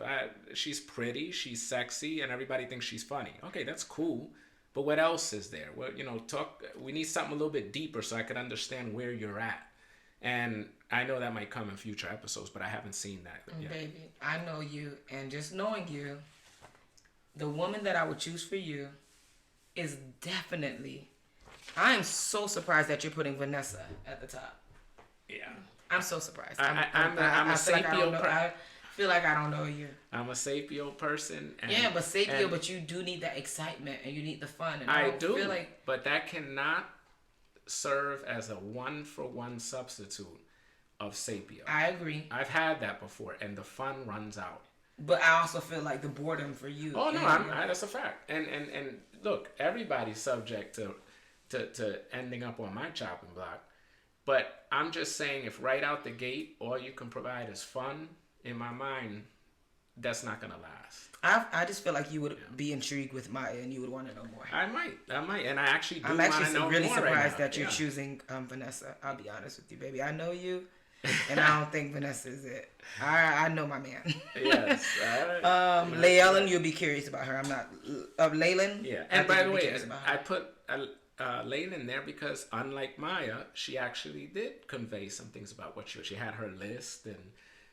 She's pretty, she's sexy, and everybody thinks she's funny. Okay, that's cool. But what else is there? Well, we need something a little bit deeper so I can understand where you're at. And I know that might come in future episodes, but I haven't seen that yet. Baby, I know you, and just knowing you, the woman that I would choose for you is definitely... I am so surprised that you're putting Vanessa at the top. Yeah. I'm so surprised. I'm a Sapio person. I feel like I don't know you. I'm a Sapio person. But Sapio, but you do need that excitement and you need the fun. And I do, feel like... but that cannot serve as a one-for-one substitute of Sapio. I agree. I've had that before, and the fun runs out. But I also feel like the boredom for you. Oh no, that's a fact. And look, everybody's subject to ending up on my chopping block. But I'm just saying, if right out the gate all you can provide is fun, in my mind, that's not gonna last. I just feel like you would be intrigued with Maya and you would want to know more. I might, and I actually do I'm want to actually know really more surprised right now. that you're choosing Vanessa. I'll be honest with you, baby. I know you, and I don't think Vanessa is it. I know my man. Yes. All right. Laylan, you'll be curious about her. I'm not. Laylan. Yeah. I And think by you'll the be way, curious about her. I put Laylan there because unlike Maya, she actually did convey some things about what she had her list, and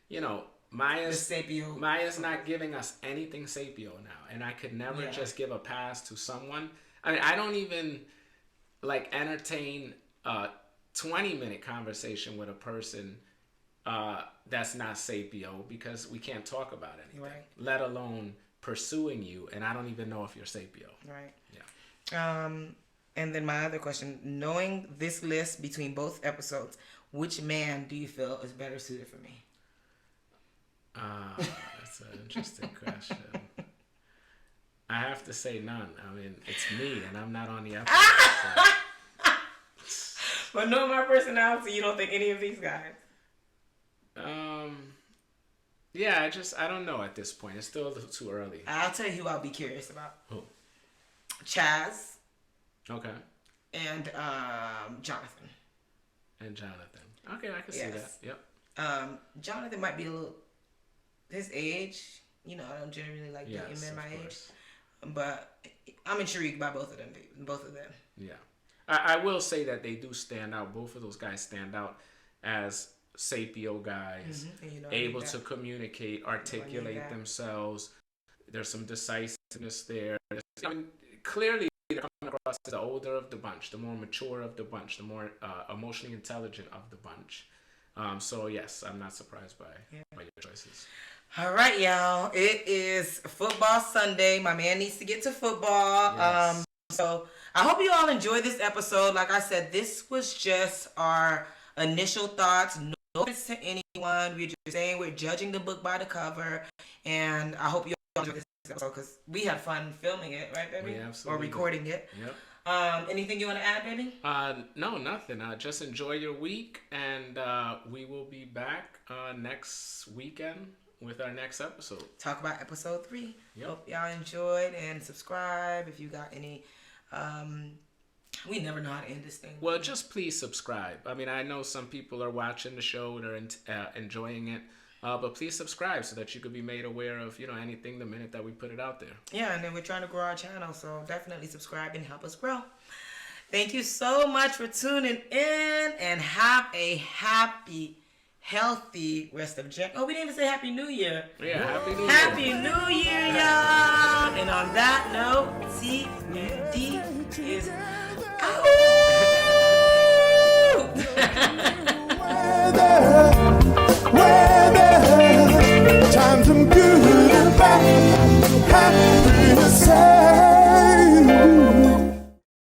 you know. Maya's not giving us anything Sapio now, and I could never just give a pass to someone. I mean, I don't even like entertain a 20-minute conversation with a person that's not Sapio because we can't talk about anything, right. let alone pursuing you, and I don't even know if you're Sapio. Right. Yeah. And then my other question: knowing this list between both episodes, which man do you feel is better suited for me? That's an interesting question. I have to say none. I mean, it's me, and I'm not on the episode. But knowing my personality, you don't think any of these guys? Yeah, I don't know at this point. It's still a little too early. I'll tell you who I'll be curious about. Who? Chaz. Okay. And Jonathan. And Jonathan. Okay, I can see that. Yep. Jonathan might be a little his age. You know, I don't generally like dating men my age. But I'm intrigued by both of them. Yeah. I will say that they do stand out. Both of those guys stand out as Sapio guys, able to communicate, articulate themselves. There's some decisiveness there. I mean, clearly they're coming across as the older of the bunch, the more mature of the bunch, the more emotionally intelligent of the bunch. So yes, I'm not surprised by your choices. All right, y'all. It is football Sunday. My man needs to get to football. Yes. So I hope you all enjoyed this episode. Like I said, this was just our initial thoughts. No offense to anyone. We're just saying we're judging the book by the cover. And I hope you all enjoyed this episode because we had fun filming it, right, baby? We absolutely or recording it. Yep. Anything you want to add, baby? No, nothing. Just enjoy your week, and we will be back next weekend with our next episode. Talk about episode 3. Yep. Hope y'all enjoyed, and subscribe if you got any. We never know how to end this thing. Well, just please subscribe. I mean, I know some people are watching the show, they're enjoying it, but please subscribe so that you could be made aware of anything the minute that we put it out there. Yeah, and then we're trying to grow our channel, so definitely subscribe and help us grow. Thank you so much for tuning in, and have a happy, healthy rest of January. Oh, we didn't even say Happy New Year. Yeah, Happy New Year. Happy New Year, y'all. And on that note, TMD is out.